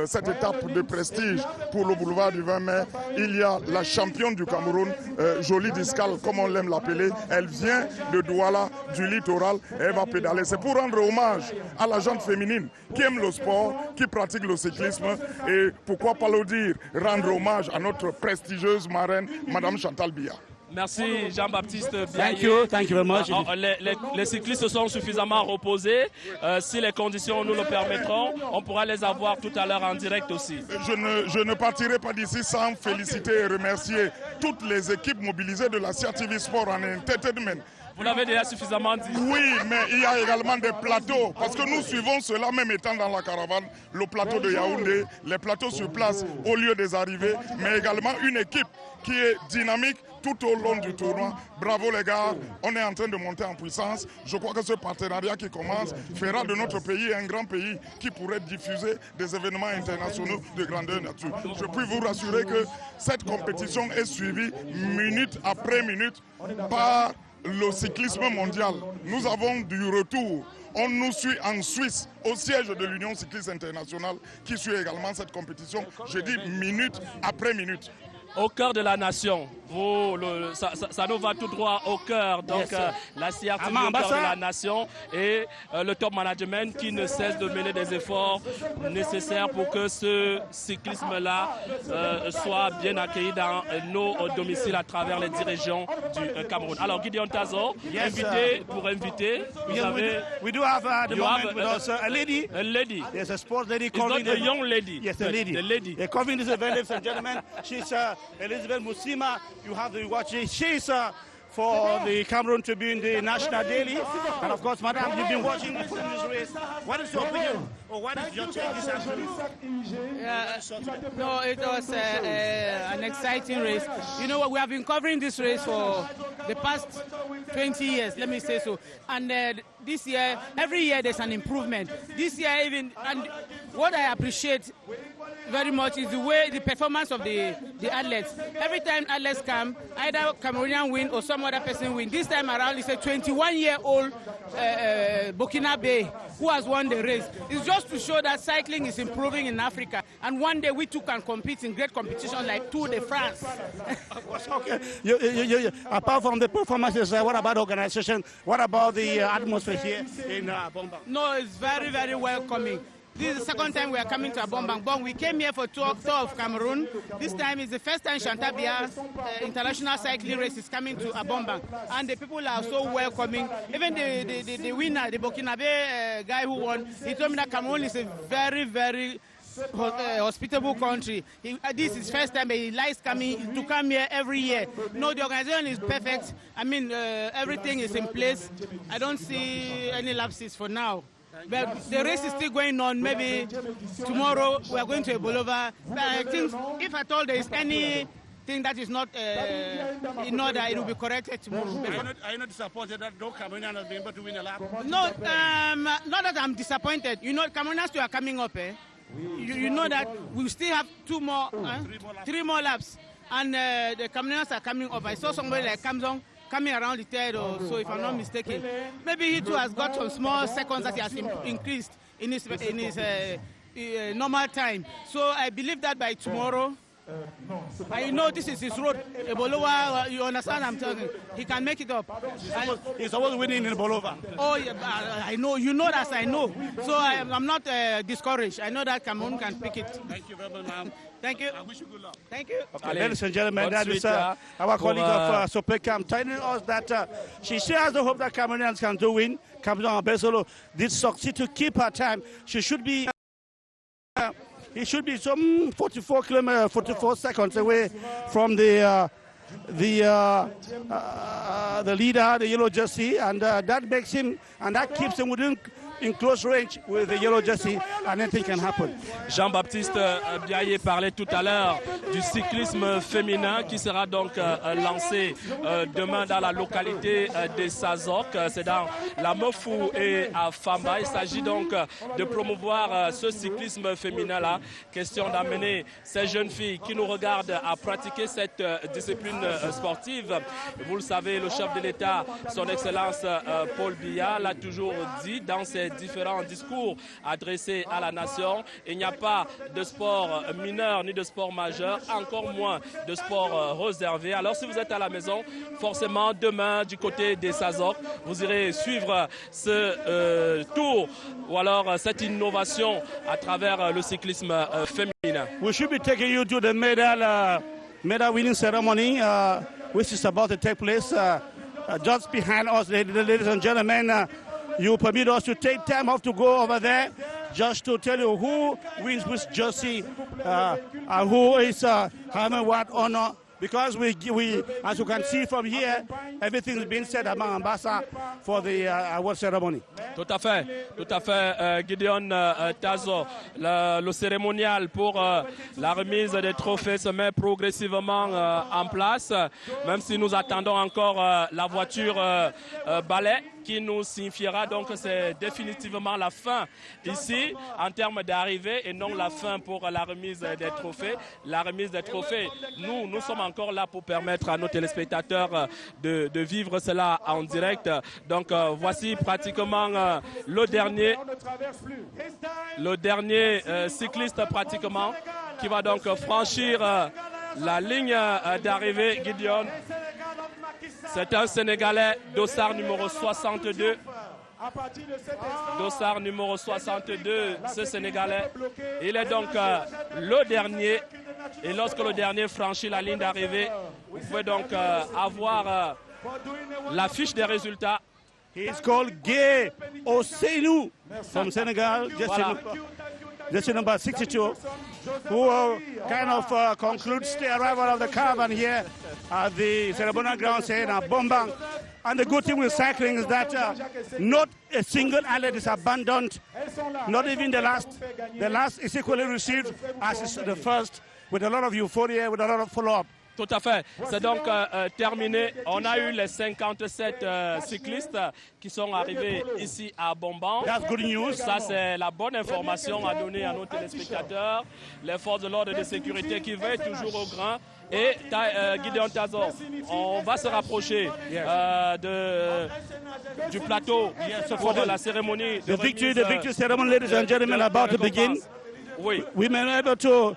cette étape de prestige pour le boulevard du 20 mai, il y a la championne du Cameroun, Jolie Discal, comme on l'aime l'appeler. Elle vient de Douala, du littoral, et elle va pédaler. C'est pour rendre hommage à la gente féminine qui aime le sport, qui pratique le cyclisme. Et pourquoi pas le dire, rendre hommage à notre prestigieuse marraine, Madame Chantal Biya. Merci Jean-Baptiste Thank Biaye. you very much. Les cyclistes se sont suffisamment reposés. Si les conditions nous le permettront, on pourra les avoir tout à l'heure en direct aussi. Je ne partirai pas d'ici sans féliciter et remercier toutes les équipes mobilisées de la CRTV Sport en Entertainment. Vous l'avez déjà suffisamment dit. Oui, mais il y a également des plateaux, parce que nous suivons cela même étant dans la caravane, le plateau de Yaoundé, les plateaux sur place au lieu des arrivées, mais également une équipe qui est dynamique tout au long du tournoi. Bravo les gars, on est en train de monter en puissance. Je crois que ce partenariat qui commence fera de notre pays un grand pays qui pourrait diffuser des événements internationaux de grandeur nature. Je puis vous rassurer que cette compétition est suivie minute après minute par le cyclisme mondial. Nous avons du retour. On nous suit en Suisse, au siège de l'Union cycliste internationale, qui suit également cette compétition. Je dis minute après minute. Au cœur de la nation, ça nous va tout droit au cœur. Donc la CRTV au cœur de la nation et le top management qui ne cesse de mener des efforts nécessaires pour que ce cyclisme-là soit bien accueilli dans nos domiciles à travers les 10 régions du Cameroun. Alors Gideon Tazo, invité pour inviter. We do have the moment with us a lady. A lady. There's a sports lady It's covering not a young lady. Yes, a lady. The lady. They're covering this event, ladies and gentlemen. She's Elizabeth Musima. You have to watch it. She's for the Cameroon Tribune, the national daily. And of course, madam, you've been watching this race. What is your opinion? Or what is your take this afternoon? No, it was an exciting race. You know what? We have been covering this race for the past 20 years, let me say so. And this year, every year there's an improvement. This year even, and what I appreciate very much is the performance of the athletes. Every time athletes come, either Cameroonian win or some other person win. This time around, it's a 21-year-old Burkinabe who has won the race. It's just to show that cycling is improving in Africa. And one day we too can compete in great competitions like Tour de France. Okay. Apart from the performances, what about organization? What about the atmosphere here in Bombang? No, it's very, very welcoming. This is the second time we are coming to Bombang. We came here for tour of Cameroon. This time is the first time Chantal Biya international cycling race is coming to Bombang. And the people are so welcoming. Even the winner, the Burkinabe guy who won, he told me that Cameroon is a very, very hospitable country. This is his first time, but he likes to come here every year. No, the organization is perfect. I mean, everything is in place. I don't see any lapses for now. But the race is still going on. Maybe tomorrow we are going to Bolova. But I think if at all there is anything that is not in order, it will be corrected tomorrow. Are you not disappointed that no Cameroonian has been able to win a lap? No, not that I'm disappointed. You know, Cameroonians still are coming up. You know that we still have three more laps. And the Cameroonians are coming up. I saw somebody like Kamzong coming around the third or so, if I'm not mistaken. Maybe he too has got some small seconds that he has increased in his normal time. So I believe that by tomorrow, I know this is his road. Bolova, you understand I'm talking? He can make it up. He's always winning in Bolova. Oh, yeah, I know. You know that I know. So I'm not discouraged. I know that Cameroon can pick it. Thank you very much, ma'am. Thank you. I wish you good luck. Thank you. Okay, ladies and gentlemen, that is our colleague of Sopecam telling us that she shares the hope that Cameroonians can do win. Cameroon Besolo did succeed to keep her time. She should be... He should be some 44 seconds away from the leader, the yellow jersey, and that makes him, and that keeps him within in close range with the yellow jersey, and anything can happen. Jean-Baptiste Biaye parlait tout à l'heure du cyclisme féminin qui sera donc lancé demain dans la localité des Sazok. C'est dans la Mofou et à Famba. Il s'agit donc de promouvoir ce cyclisme féminin-là. Question d'amener ces jeunes filles qui nous regardent à pratiquer cette discipline sportive. Vous le savez, le chef de l'État, son Excellence Paul Biya, l'a toujours dit dans ses différents discours adressés à la nation. Il n'y a pas de sport mineur ni de sport majeur, encore moins de sport réservé. Alors si vous êtes à la maison, forcément demain du côté des Sazok, vous irez suivre ce tour ou alors cette innovation à travers le cyclisme féminin. We should be taking you to the medal winning ceremony, which is about to take place just behind us, ladies and gentlemen. You permit us to take time off to go over there just to tell you who wins which jersey and who is having what honor. Because we, as you can see from here, everything is being said among ambassadors for the award ceremony. Tout à fait, Gideon Tazo. Le cérémonial pour la remise des trophées se met progressivement en place, même si nous attendons encore la voiture balai qui nous signifiera donc que c'est définitivement la fin ici en termes d'arrivée et non la fin pour la remise des trophées. La remise des trophées, nous sommes encore là pour permettre à nos téléspectateurs de vivre cela en direct. Donc voici pratiquement le dernier cycliste pratiquement qui va donc franchir la ligne d'arrivée. Gideon, c'est un Sénégalais, dossard numéro 62. Dossard numéro 62, ce Sénégalais. Il est donc le dernier. Et lorsque le dernier franchit la ligne d'arrivée, vous pouvez donc avoir la fiche des résultats. He is called Gueye Ousseynou from Senegal, jersey number 62, who kind of concludes the arrival of the caravan here at the ceremonial grounds here in Bombang. And the good thing with cycling is that not a single athlete is abandoned, not even the last. The last is equally received as is the first, with a lot of euphoria, with a lot of follow-up. Tout à fait. C'est donc terminé. On a eu les 57 cyclistes qui sont arrivés ici à Bombang. That's good news. Ça, c'est la bonne information à donner à nos téléspectateurs. Les forces de l'ordre et de sécurité qui veillent toujours au grain. Et Gideon Tazo, on va se rapprocher du plateau pour la cérémonie. The victory ceremony, ladies and gentlemen, about to begin. Oui. We may be able to...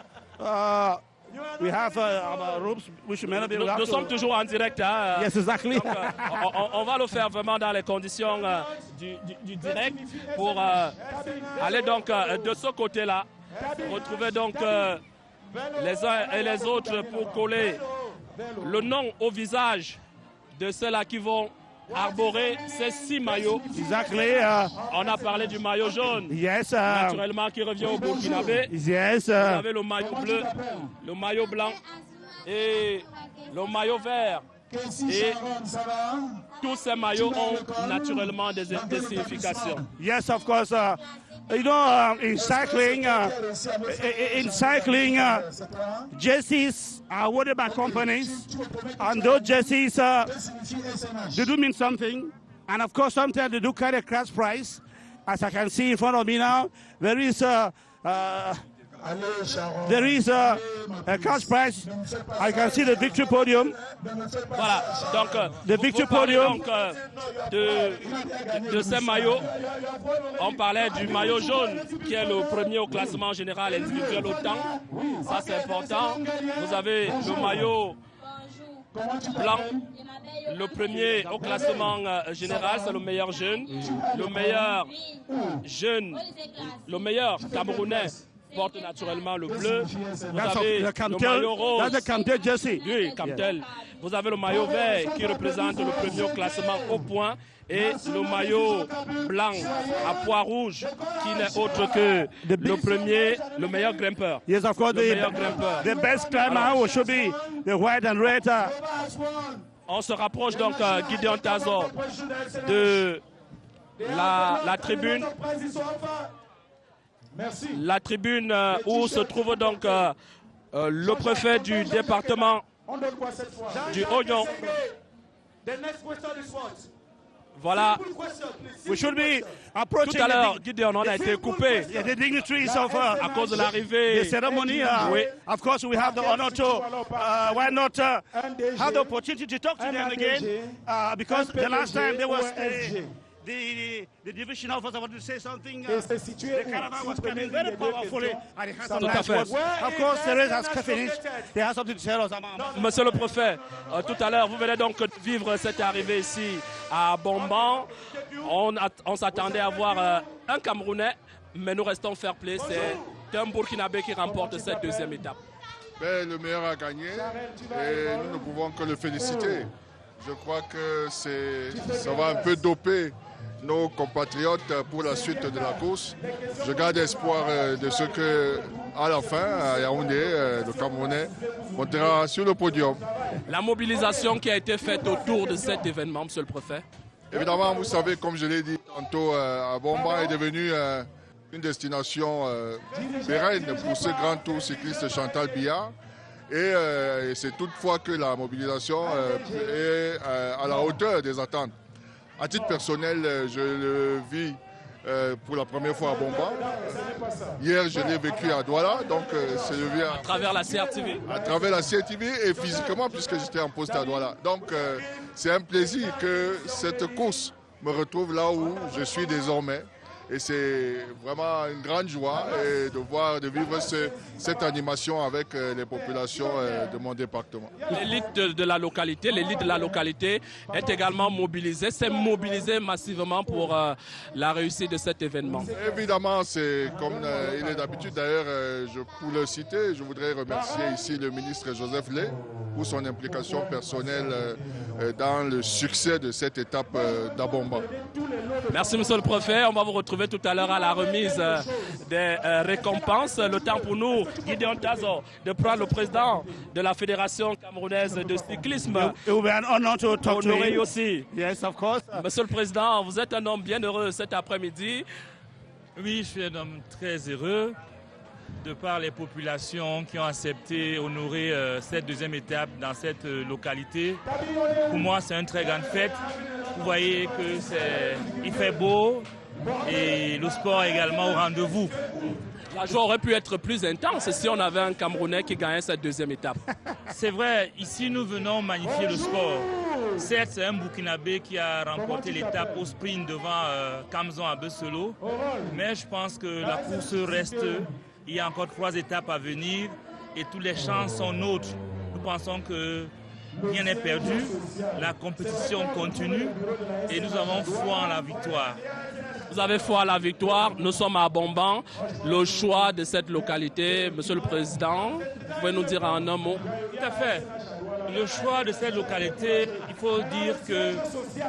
we have our ropes, which may not be able to... Nous sommes toujours en direct. Hein, yes, exactly. Donc, on va le faire vraiment dans les conditions du direct pour aller donc de ce côté-là, retrouver donc les uns et les autres pour coller le nom au visage de ceux-là qui vont arborer ces 6 maillots. Exactly. On a parlé du maillot jaune, yes, naturellement qui revient au Burkinabé. Yes. Vous avez le maillot bleu, le maillot blanc et le maillot vert. Et tous ces maillots ont naturellement des significations. Yes, of course. You know, in cycling, jerseys are awarded by companies, and those jerseys, they do mean something. And of course, sometimes they do carry a cash prize. As I can see in front of me now, there is a cash prize. I can see the victory podium. Voilà, donc the victory podium. Donc, de ces maillots, on parlait du maillot jaune qui est le premier au classement général individuel au temps. Ça c'est important. Vous avez le maillot blanc, le premier au classement général, c'est le meilleur jeune. Le meilleur Camerounais porte naturellement le bleu. Vous avez le maillot rose. That's the Camtel jersey. Oui, Camtel. Vous avez le maillot vert qui représente le premier au classement au point. Et le maillot blanc à pois rouge qui n'est autre que le meilleur grimpeur. Yes, of course, the best climber should be the white and red. On se rapproche donc, Gideon Tazo, de la tribune. La tribune où se trouve donc le préfet du département du Oignon. Voilà. We should be approaching. Tout à l'heure, Gideon, on a été coupé the dignitaries of à cause de l'arrivée. the ceremony. Oui. Of course, we have the honor to why not have the opportunity to talk to them again? Because the last time there was the division officer wanted to say something. The caravan was coming very powerfully, and it has some nice words. Of course, the race has finished. They have something to tell us. Monsieur le préfet, tout à l'heure, vous venez donc vivre cette arrivée ici à Bomban. On s'attendait à voir un Camerounais, mais nous restons fair play. C'est un Burkinabé qui remporte cette deuxième étape. Ben, le meilleur a gagné et nous ne pouvons que le féliciter. Je crois que ça va un peu doper nos compatriotes pour la suite de la course. Je garde espoir de ce que, à la fin, à Yaoundé, le Camerounais montera sur le podium. La mobilisation qui a été faite autour de cet événement, monsieur le préfet. Évidemment, vous savez, comme je l'ai dit tantôt, Bomban est devenu une destination pérenne pour ce grand tour cycliste Chantal Biya. Et c'est toutefois que la mobilisation est à la hauteur des attentes. À titre personnel, je le vis pour la première fois à Bomban. Hier, je l'ai vécu à Douala, donc c'est le vie à travers la CRTV. À travers la CRTV et physiquement, puisque j'étais en poste à Douala. Donc c'est un plaisir que cette course me retrouve là où je suis désormais. Et c'est vraiment une grande joie de vivre cette animation avec les populations de mon département. L'élite de la localité est également mobilisée, s'est mobilisée massivement pour la réussite de cet événement. Évidemment, c'est comme il est d'habitude. D'ailleurs, pour le citer, je voudrais remercier ici le ministre Joseph Lé pour son implication personnelle dans le succès de cette étape d'Abomba. Merci, monsieur le préfet. On va vous retrouver tout à l'heure à la remise des récompenses. Le temps pour nous, Gideon Tazo, de prendre le président de la Fédération camerounaise de cyclisme. It will be an honor to talk to him. Aussi. Yes, of course. Monsieur le président, vous êtes un homme bien heureux cet après-midi. Oui, je suis un homme très heureux de par les populations qui ont accepté honorer cette deuxième étape dans cette localité. Pour moi, c'est une très grande fête. Vous voyez qu'il fait beau et le sport est également au rendez-vous. La joie aurait pu être plus intense si on avait un Camerounais qui gagnait cette deuxième étape. C'est vrai, ici nous venons magnifier le sport. Certes, c'est un Burkinabé qui a remporté l'étape au sprint devant Kamzon à Besselo, mais je pense que la course reste. Il y a encore 3 étapes à venir et toutes les chances sont nôtres. Nous pensons que rien n'est perdu, la compétition continue et nous avons foi en la victoire. Vous avez foi à la victoire, nous sommes à Bomban. Le choix de cette localité, monsieur le président, vous pouvez nous dire en un mot? Tout à fait. Le choix de cette localité, il faut dire que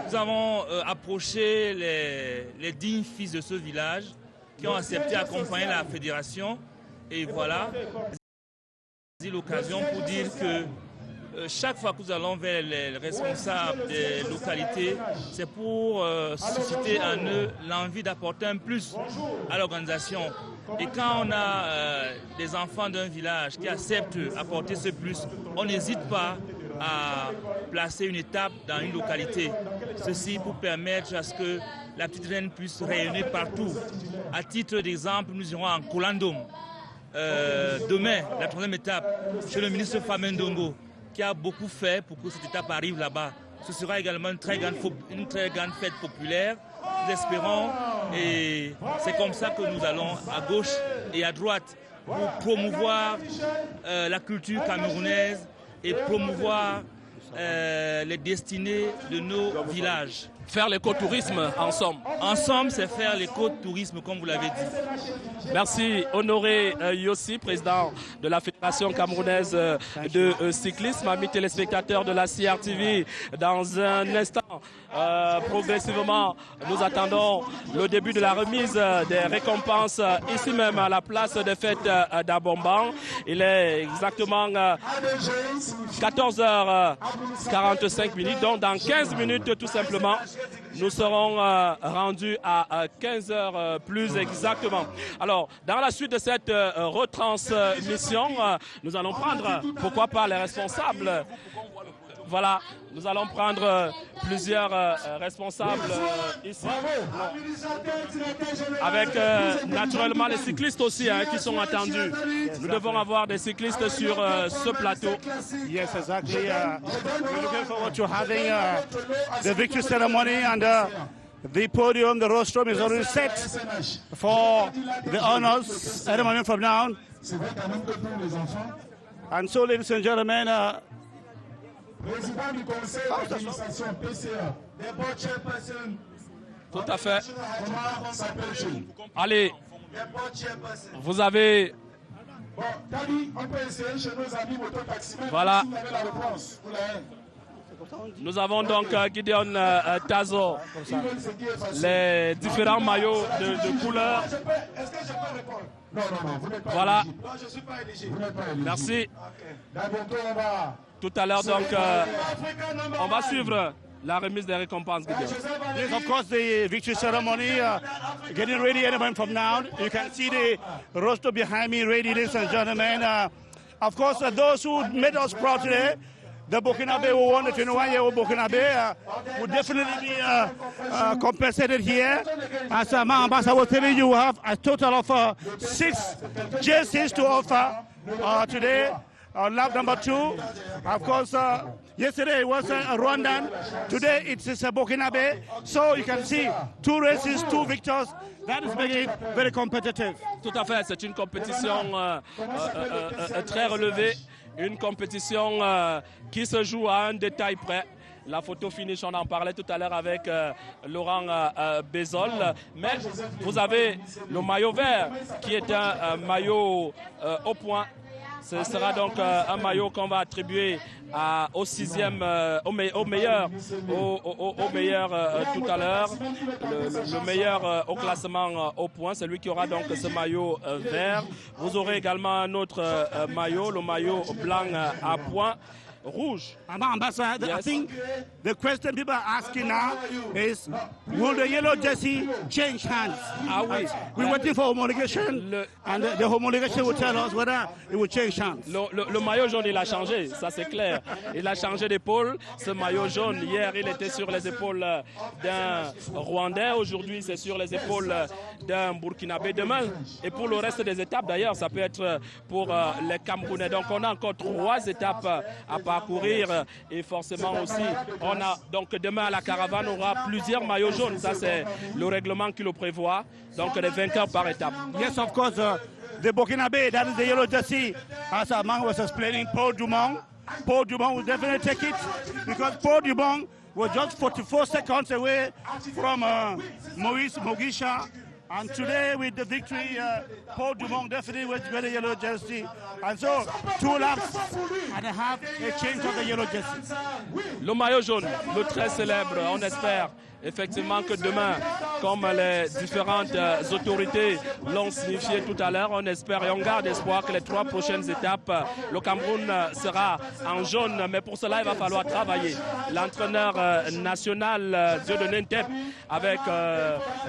nous avons approché les dignes fils de ce village qui ont accepté d'accompagner la fédération. Et voilà, c'est l'occasion pour dire que chaque fois que nous allons vers les responsables des localités, c'est pour susciter en eux l'envie d'apporter un plus à l'organisation. Et quand on a des enfants d'un village qui acceptent d'apporter ce plus, on n'hésite pas à placer une étape dans une localité. Ceci pour permettre à ce que la petite reine puisse rayonner partout. À titre d'exemple, nous irons en Kolandom. Demain, la 3e étape, chez le ministre Famendongo, qui a beaucoup fait pour que cette étape arrive là-bas. Ce sera également une très grande fête populaire. Nous espérons, et c'est comme ça que nous allons à gauche et à droite pour promouvoir la culture camerounaise et promouvoir les destinées de nos villages. Faire l'écotourisme en somme. En somme, c'est faire l'écotourisme, comme vous l'avez dit. Merci, Honoré Yossi, président de la Fédération camerounaise de cyclisme. Amis téléspectateurs de la CRTV, dans un instant, progressivement, nous attendons le début de la remise des récompenses ici même à la place des fêtes d'Abomban. Il est exactement 14h45 minutes. Donc dans 15 minutes tout simplement, nous serons rendus à 15h plus exactement. Alors dans la suite de cette retransmission, nous allons prendre, pourquoi pas, les responsables. Voilà, nous allons prendre plusieurs responsables ici. Avec naturellement les cyclistes aussi qui sont attendus. Nous devons avoir des cyclistes sur ce plateau. Yes, exactly. We're looking forward to having the victory ceremony, and the podium, the rostrum is already set for the honors any moment from now. And so, ladies and gentlemen, tout à fait. Allez, vous avez... Voilà. Nous avons donc Gideon Tazo, les différents maillots de couleur. Voilà. Merci. Tout à l'heure, donc, on va suivre la remise des récompenses. Yes, of course, the victory ceremony getting ready any moment from now. You can see the roster behind me ready, ladies and gentlemen. Of course, those who made us proud today, the Burkinabe who won the 21-year-old Burkinabe would definitely be compensated here. As my ambassador was telling you, we have a total of 6 jerseys to offer today. Lap number 2, of course, yesterday it was a Rwandan, today it's a Burkinabe, so you can see 2 races, 2 victors. That is making it very competitive. Tout à fait, c'est une compétition très relevée, une compétition qui se joue à un détail près. La photo finish, on en parlait tout à l'heure avec Laurent Bézol. Mais vous avez le maillot vert qui est un maillot au point. Ce sera donc un maillot qu'on va attribuer au 6e, au meilleur tout à l'heure. Le meilleur au classement au point, c'est lui qui aura donc ce maillot vert. Vous aurez également un autre maillot, le maillot blanc à point. Rouge. Ambassador, yes. I think the question people are asking now is, will the yellow jersey change hands? We're waiting for homologation, and the homologation will tell us whether it will change hands. Le maillot jaune, il a changé, ça c'est clair. Il a changé d'épaule. Ce maillot jaune, hier, il était sur les épaules d'un Rwandais. Aujourd'hui, c'est sur les épaules d'un Burkinabé. Demain, et pour le reste des étapes, d'ailleurs, ça peut être pour les Camerounais. Donc, on a encore 3 étapes à parcourir, et forcément aussi on a donc demain à la caravane on aura plusieurs maillots jaunes, ça c'est le règlement qui le prévoit, donc les vainqueurs par étape. Yes, of course, the Burkinabe, that is the yellow jersey, as Amang was explaining. Paul Dumont will definitely take it, because Paul Dumont was just 44 seconds away from Moïse Mogisha. And today, with the victory, Paul Dumont definitely was wearing the yellow jersey. And so, 2 laps and a half, a change of the yellow jersey. Le maillot jaune, le très célèbre, on espère effectivement que demain, comme les différentes autorités l'ont signifié tout à l'heure, on espère et on garde espoir que les 3 prochaines étapes, le Cameroun sera en jaune, mais pour cela il va falloir travailler. L'entraîneur national Dieudonné Ntep avec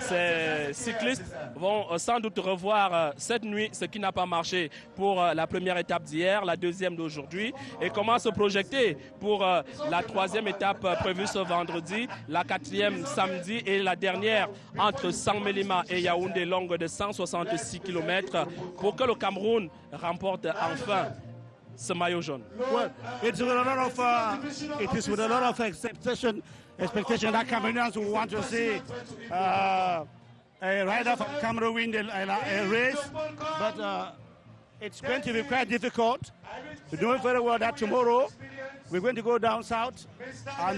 ses cyclistes vont sans doute revoir cette nuit ce qui n'a pas marché pour la première étape d'hier, la deuxième d'aujourd'hui, et comment se projeter pour la 3e étape prévue ce vendredi, la 4e samedi et la dernière entre Saint-Mélima et Yaoundé, longue de 166 km, pour que le Cameroun remporte enfin ce maillot jaune. Well, it is with a lot of expectation that Cameroonians will want to see a rider from Cameroon win a race, but it's going to be quite difficult. We're doing very well that tomorrow we're going to go down south, and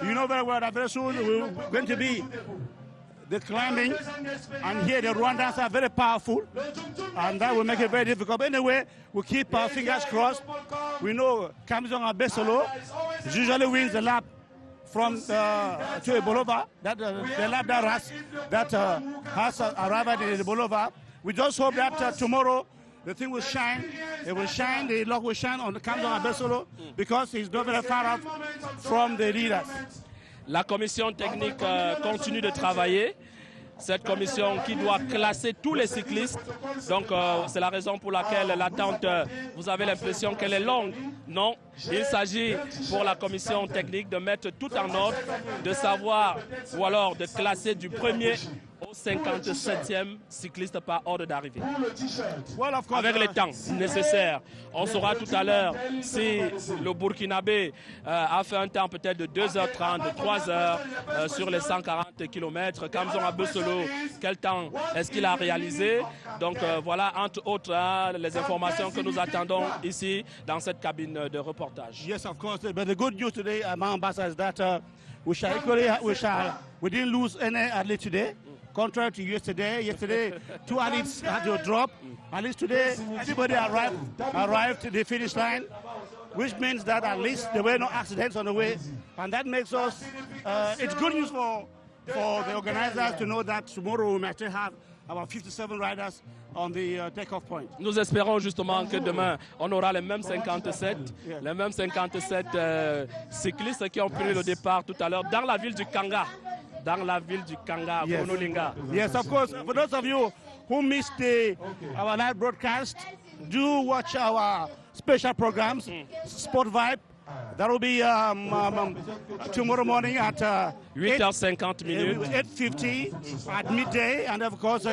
you know very well that very soon we're going to be the climbing, and here the Rwandans are very powerful, and that will make it very difficult. But anyway, we keep our fingers crossed. We know Kamizon Abesolo usually wins the lap from to Bolova, that the lap that has arrived in the Bolova. We just hope that tomorrow the thing will shine. It will shine, the lock will shine on the Kamzon Abesolo because he's not very far off from the leaders. La commission technique continue de travailler. Cette commission qui doit classer tous les cyclistes. Donc, c'est la raison pour laquelle l'attente, vous avez l'impression qu'elle est longue. Non, il s'agit pour la commission technique de mettre tout en ordre, de savoir ou alors de classer du premier au 57e cycliste par ordre d'arrivée. Avec les temps nécessaires, on saura tout à l'heure si le Burkinabé a fait un temps peut-être de 2h30, de 3h sur les 140 km. Kamzon Abesolo, quel temps est-ce qu'il a réalisé? Donc voilà, entre autres, les informations que nous attendons ici dans cette cabine de reportage. Yes, of course. But the good news today, Ambassador, is that we didn't lose any athlete today. Contrary to yesterday 2 athletes had to drop. At least today, everybody arrived to the finish line, which means that at least there were no accidents on the way. And that makes us, it's good news for the organizers to know that tomorrow we might have about 57 riders on the take-off point. Nous espérons justement que demain, on aura les mêmes 57, cyclistes qui ont pris le départ tout à l'heure dans la ville du Kanga. Dans la ville du Kanga, yes. Konolinga. Yes, of course. For those of you who missed our live broadcast, do watch our special programs, Sport Vibe. That will be tomorrow morning at 8h50 minutes. 8:50 at midday, and of course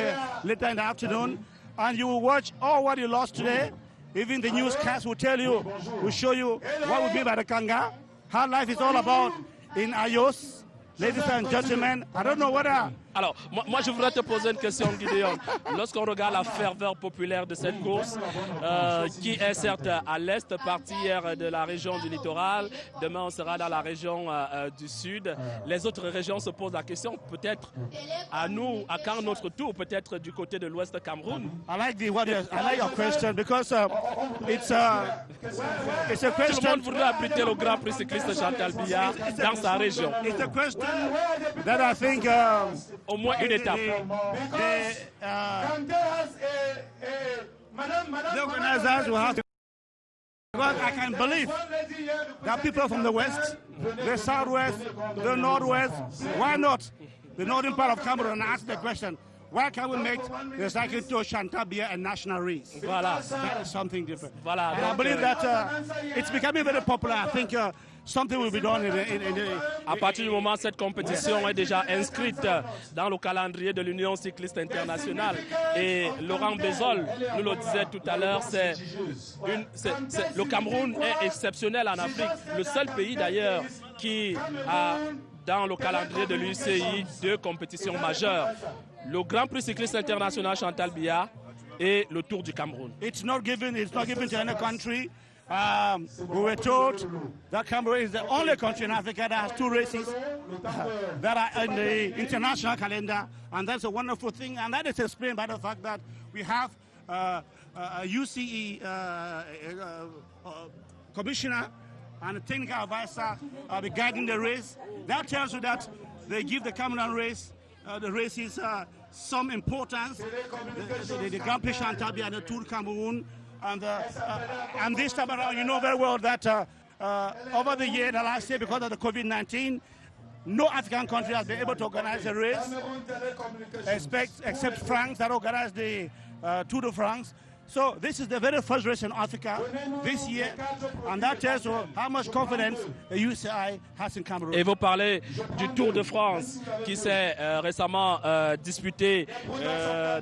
later in the afternoon. And you will watch all what you lost today. Even the newscast will tell you, will show you what will be by the Kanga, how life is all about in Ayos. Ladies and gentlemen, I don't know what Alors, moi, je voudrais te poser une question, Gideon. Lorsqu'on regarde la ferveur populaire de cette course, qui est certes à l'est, partie hier de la région du littoral, demain on sera dans la région du sud. Les autres régions se posent la question, peut-être à nous, à quand notre tour, peut-être du côté de l'ouest Cameroun. I like your question because it's a question. Tout le monde voudrait abriter le Grand Prix cycliste Chantal Biya dans sa région. It's a question that I think au moins une étape. The organizers will have to. Because I can believe that people from the west, the southwest, the northwest, why not the northern part of Cameroon, ask the question, why can't we make the cycling tour Chantal Biya a national race? Voilà. That is something different. Voilà. And I believe that it's becoming very popular. I think something will be done À partir du moment où cette compétition est déjà inscrite dans le calendrier de l'Union cycliste internationale, et Laurent Bézol nous le disait tout à l'heure, le Cameroun est exceptionnel en Afrique, le seul pays d'ailleurs qui a dans le calendrier de l'UCI 2 compétitions majeures, le Grand Prix cycliste international Chantal Biya et le Tour du Cameroun. It's not given to any country. We were told that Cameroon is the only country in Africa that has 2 races that are in the international calendar, and that's a wonderful thing. And that is explained by the fact that we have a UCE commissioner and a technical advisor guiding the race. That tells you that they give the Cameroon race, the races some importance. The Grand Prix Chantal Biya and the Tour Cameroon. And this time around, you know very well that over the year, the last year, because of the COVID-19, no African country has been able to organize a race, except France that organized the Tour de France. So this is the very first race in Africa this year, and that tells you how much confidence the UCI has in Cameroon. Et vous parlez du Tour de France qui s'est récemment disputé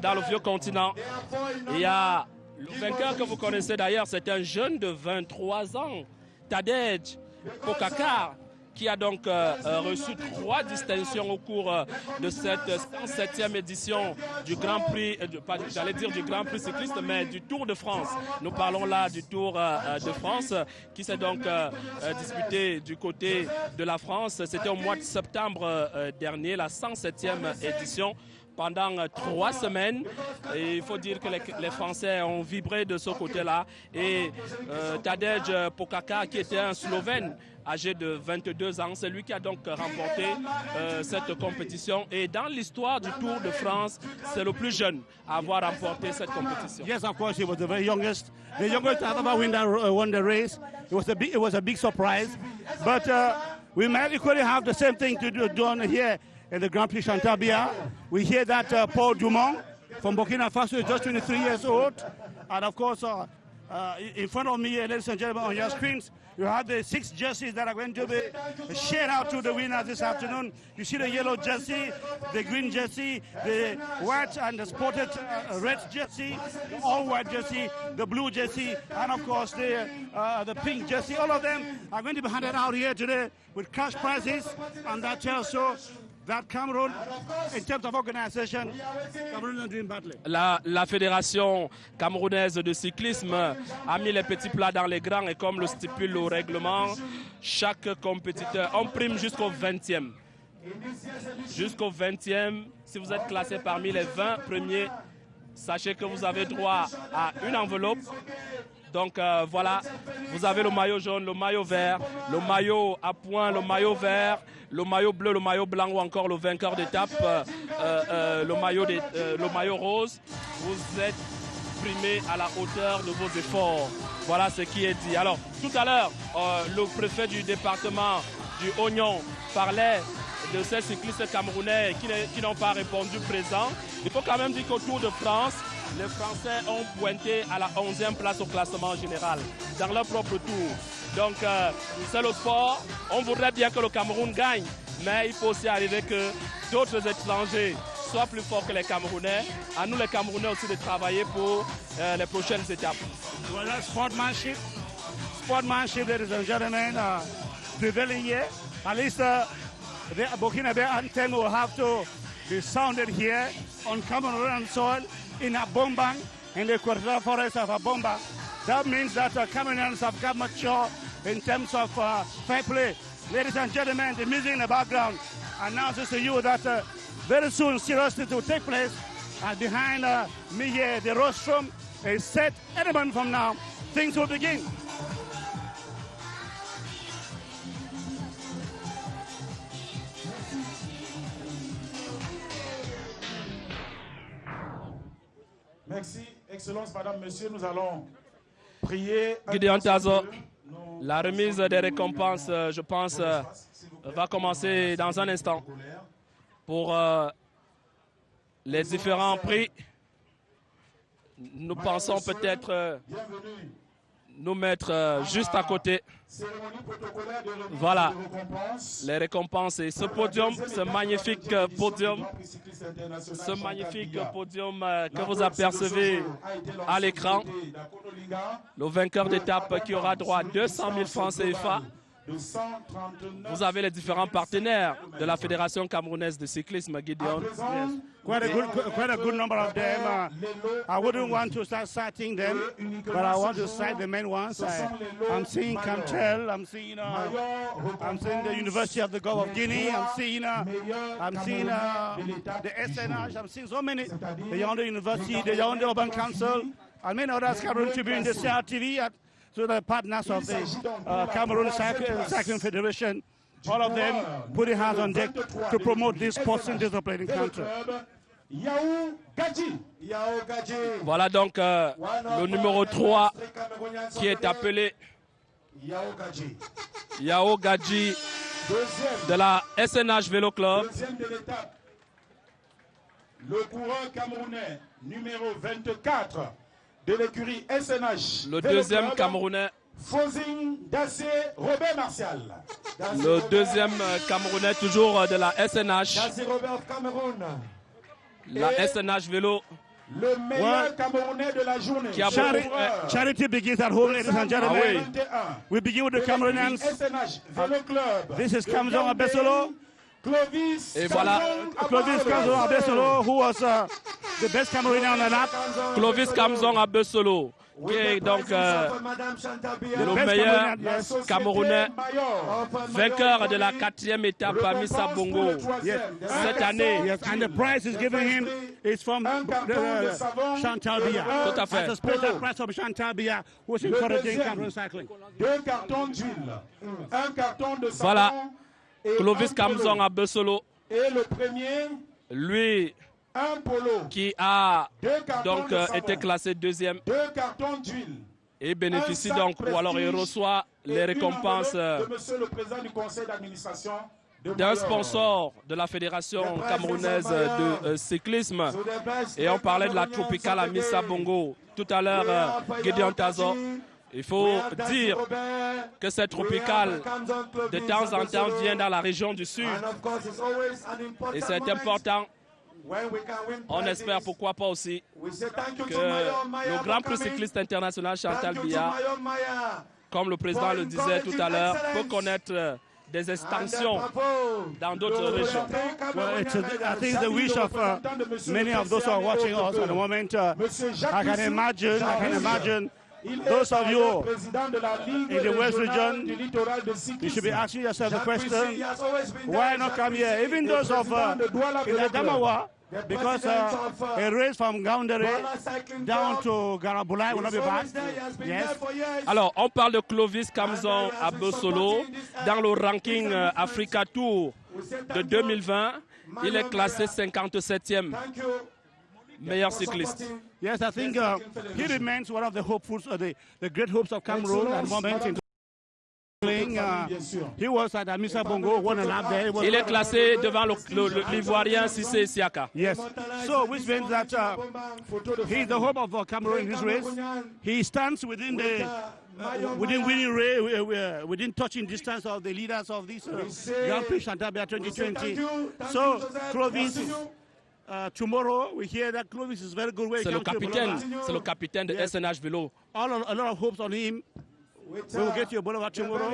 dans le vieux continent. Il y a le vainqueur que vous connaissez d'ailleurs, c'est un jeune de 23 ans, Tadej Pogacar, qui a donc reçu 3 distinctions au cours de cette 107e édition du Grand Prix, j'allais dire du Grand Prix cycliste, mais du Tour de France. Nous parlons là du Tour de France, qui s'est donc disputé du côté de la France. C'était au mois de septembre dernier, la 107e édition. pendant 3 semaines. Et il faut dire que les Français ont vibré de ce côté-là. Et Tadej Pogačar, qui était un Slovène, âgé de 22 ans, c'est lui qui a donc remporté cette compétition. Et dans l'histoire du Tour de France, c'est le plus jeune à avoir remporté cette compétition. Yes, of course, he was the very youngest. The youngest to ever won the race. It was a big surprise. But we might equally have the same thing to do done here in the Grand Prix Chantabia. We hear that Paul Dumont from Burkina Faso is just 23 years old. And of course, in front of me, ladies and gentlemen, on your screens, you have the 6 jerseys that are going to be shared out to the winners this afternoon. You see the yellow jersey, the green jersey, the white and the spotted red jersey, the all-white jersey, the blue jersey, and of course the pink jersey. All of them are going to be handed out here today with cash prizes, and that tells you that Cameroon, in terms of organization, Cameroon is doing badly. La fédération camerounaise de cyclisme a mis les petits plats dans les grands et comme le stipule le règlement, chaque compétiteur, on prime jusqu'au 20e. Jusqu'au 20e, si vous êtes classé parmi les 20 premiers, sachez que vous avez droit à une enveloppe. Donc voilà, vous avez le maillot jaune, le maillot vert, le maillot à points, le maillot vert, le maillot bleu, le maillot blanc ou encore le vainqueur d'étape, le maillot rose. Vous êtes primé à la hauteur de vos efforts. Voilà ce qui est dit. Alors, tout à l'heure, le préfet du département du Oignon parlait de ces cyclistes camerounais qui n'ont pas répondu présent. Il faut quand même dire qu'au Tour de France, les Français ont pointé à la 11e place au classement général, dans leur propre tour. Donc, c'est le sport. On voudrait bien que le Cameroun gagne, mais il faut aussi arriver que d'autres étrangers soient plus forts que les Camerounais. À nous, les Camerounais, aussi de travailler pour les prochaines étapes. Voilà, sportsmanship, ladies and gentlemen, prevailing here. At least the Burkinabe anthem will have to be sounded here on Cameroonian soil in Abombang, in the Equatorial Forest of Abombang. That means that Cameroonians have got mature in terms of fair play. Ladies and gentlemen, the music in the background announces to you that very soon seriously will take place. And behind me here, the rostrum is set. Any moment from now, things will begin. Merci, Excellence, Madame, Monsieur, nous allons prier. Gideon Tazo, la remise des récompenses, je pense, va commencer dans un instant pour les différents prix. Nous pensons peut-être nous mettre juste à côté. Voilà les récompenses et ce podium, ce magnifique podium que vous apercevez à l'écran. Le vainqueur d'étape qui aura droit à 200 000 francs CFA. Vous avez les différents partenaires de la Fédération camerounaise de cyclisme, Gideon. Yes. Quite a good number of them. I wouldn't want to start citing them, but I want to cite the main ones. I'm seeing Cantel, I'm seeing the University of the Gulf of Guinea, I'm seeing the SNH, I'm seeing so many. The Yaoundé University, the Yaoundé Urban Council, and many others Cameroon Tribune, the CRTV, so the partners of the Cameroon Cycling Federation. All of them putting hands on deck to promote this sports and discipline in country. Voilà donc le numéro 3 qui est appelé Yao Gadji de la SNH Vélo Club. Le coureur camerounais numéro 24 de l'écurie SNH. Le deuxième camerounais. Fozing Dassé Robert Martial. Le deuxième camerounais toujours de la SNH. Dassé Robert Cameroun. La SNH Vélo. Le meilleur Camerounais de la journée. Charity begins at home, ladies and gentlemen. We begin with the Cameroonians. SNH Vélo Club. This is Kamzong Abesolo. Clovis. Et voilà. Clovis Kamzong Abesolo, who was the best Cameroonian on the lap. Clovis Kamzong Abesolo, qui est donc le meilleur Camerounais, vainqueur de la 4e étape à Missa Bongo cette année. Yes, and the prize is given him is from Chantal Biya. Tout à fait. That's a special prize from Chantal Biya, who is encouraging Cameroon cycling. 2 cartons d'huile, 1 carton de savon. Voilà, et Clovis un Kamzong polo. à Bessolo, Et le premier, lui un polo, qui a 2 cartons donc de savon, été classé 2e 2 cartons d'huile. et bénéficie Un sac donc, ou alors il prestige reçoit les et récompenses une enveloppe de monsieur le président du conseil d'administration de d'un Mayor. sponsor de la Fédération camerounaise de cyclisme. Et on parlait de la Tropicale à Missa Bongo tout à l'heure, Gideon Tazo. Il faut dire que cette tropicale, de temps en temps, vient dans la région du Sud. Et c'est important. On espère, pourquoi pas aussi, que le Grand Prix cycliste international Chantal Biya, comme le président le disait tout à l'heure, peut connaître des extensions dans d'autres régions. Well, I think the wish of many of those who are watching us at the moment. I can imagine those of you in the West region, you should be asking yourself the question, why not come here? Even those of in the Damawa, because a race from Gaoundéré down to Garabulai will not be bad. Yes. Alors, on parle de Clovis Kamzong à Bessolo. Dans le ranking Africa Tour de 2020, il est classé 57e meilleur cycliste. Yes, I think he remains one of the hopefuls, the great hopes of Cameroon at the moment. He was at Missa Bongo, won a lap there. Il est classé devant l'Ivoirien Cissé Siaka. Yes. So, which means that he is the hope of Cameroon in this race. He stands within the within winning race, within touching distance of the leaders of this Grand Prix Chantal Biya 2020. So, Clovis. Tomorrow we hear that Clovis is very good. C'est le capitaine de SNH Vélo. A lot of hopes on him. We will get you a boulevard tomorrow.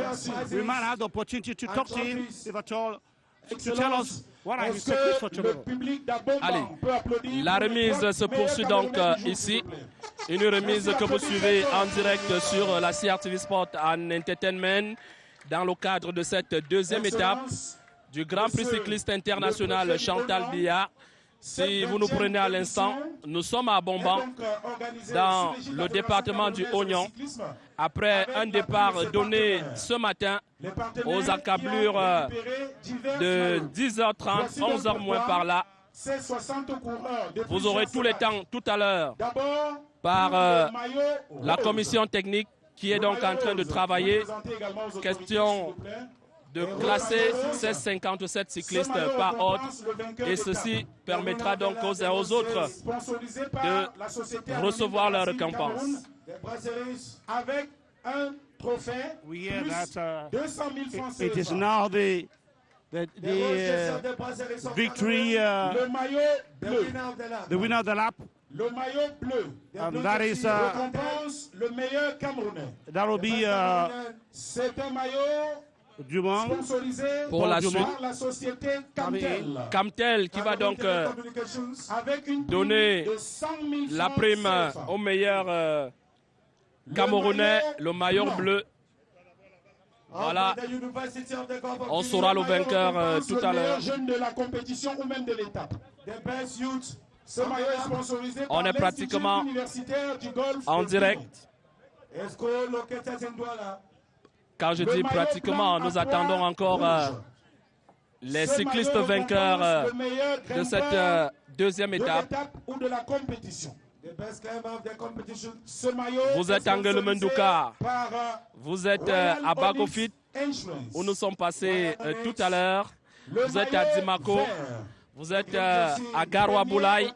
We might have the opportunity to talk to him, if at all, to tell us what are his secrets for tomorrow. Allez, la remise se poursuit donc ici. Une remise que vous suivez en direct sur la CRTV Sport and Entertainment dans le cadre de cette deuxième étape du Grand Prix cycliste international Chantal Biya. Si vous nous prenez à l'instant, nous sommes à Bomban, dans le département du Oignon, après un départ donné ce matin aux encablures de 10h30, 11h moins par là. Vous aurez tous les temps tout à l'heure par la commission technique qui est donc en train de travailler. Question de classer ces 57 cyclistes par ordre, et ceci permettra donc aux uns aux autres de recevoir leur récompense. Avec un trophée, We hear that 200 000 francs it is CFA. now the victory, Le maillot bleu. the winner of the lap. Le maillot bleu. That is Récompense le meilleur Camerounais. that will be C'est un maillot Dumont. sponsorisé Pour la suite, par la société Camtel. Camtel qui va donc Avec une donner de 100 000 la francs prime CFA. au meilleur Camerounais, le maillot bleu. Voilà, on saura le vainqueur tout à l'heure. Jeune de la compétition ou même de l'étape. Ce maillot est sponsorisé On par est pratiquement l'Institut universitaire du Golfe en de direct. Quand je dis pratiquement, nous attendons encore les cyclistes vainqueurs de cette deuxième étape. ou de la compétition. Ce maillot Vous êtes à Nguelemenduka, vous êtes à Bagofit, où nous sommes passés tout à l'heure. Vous êtes à Dimako, vous êtes à Garoua Boulaye.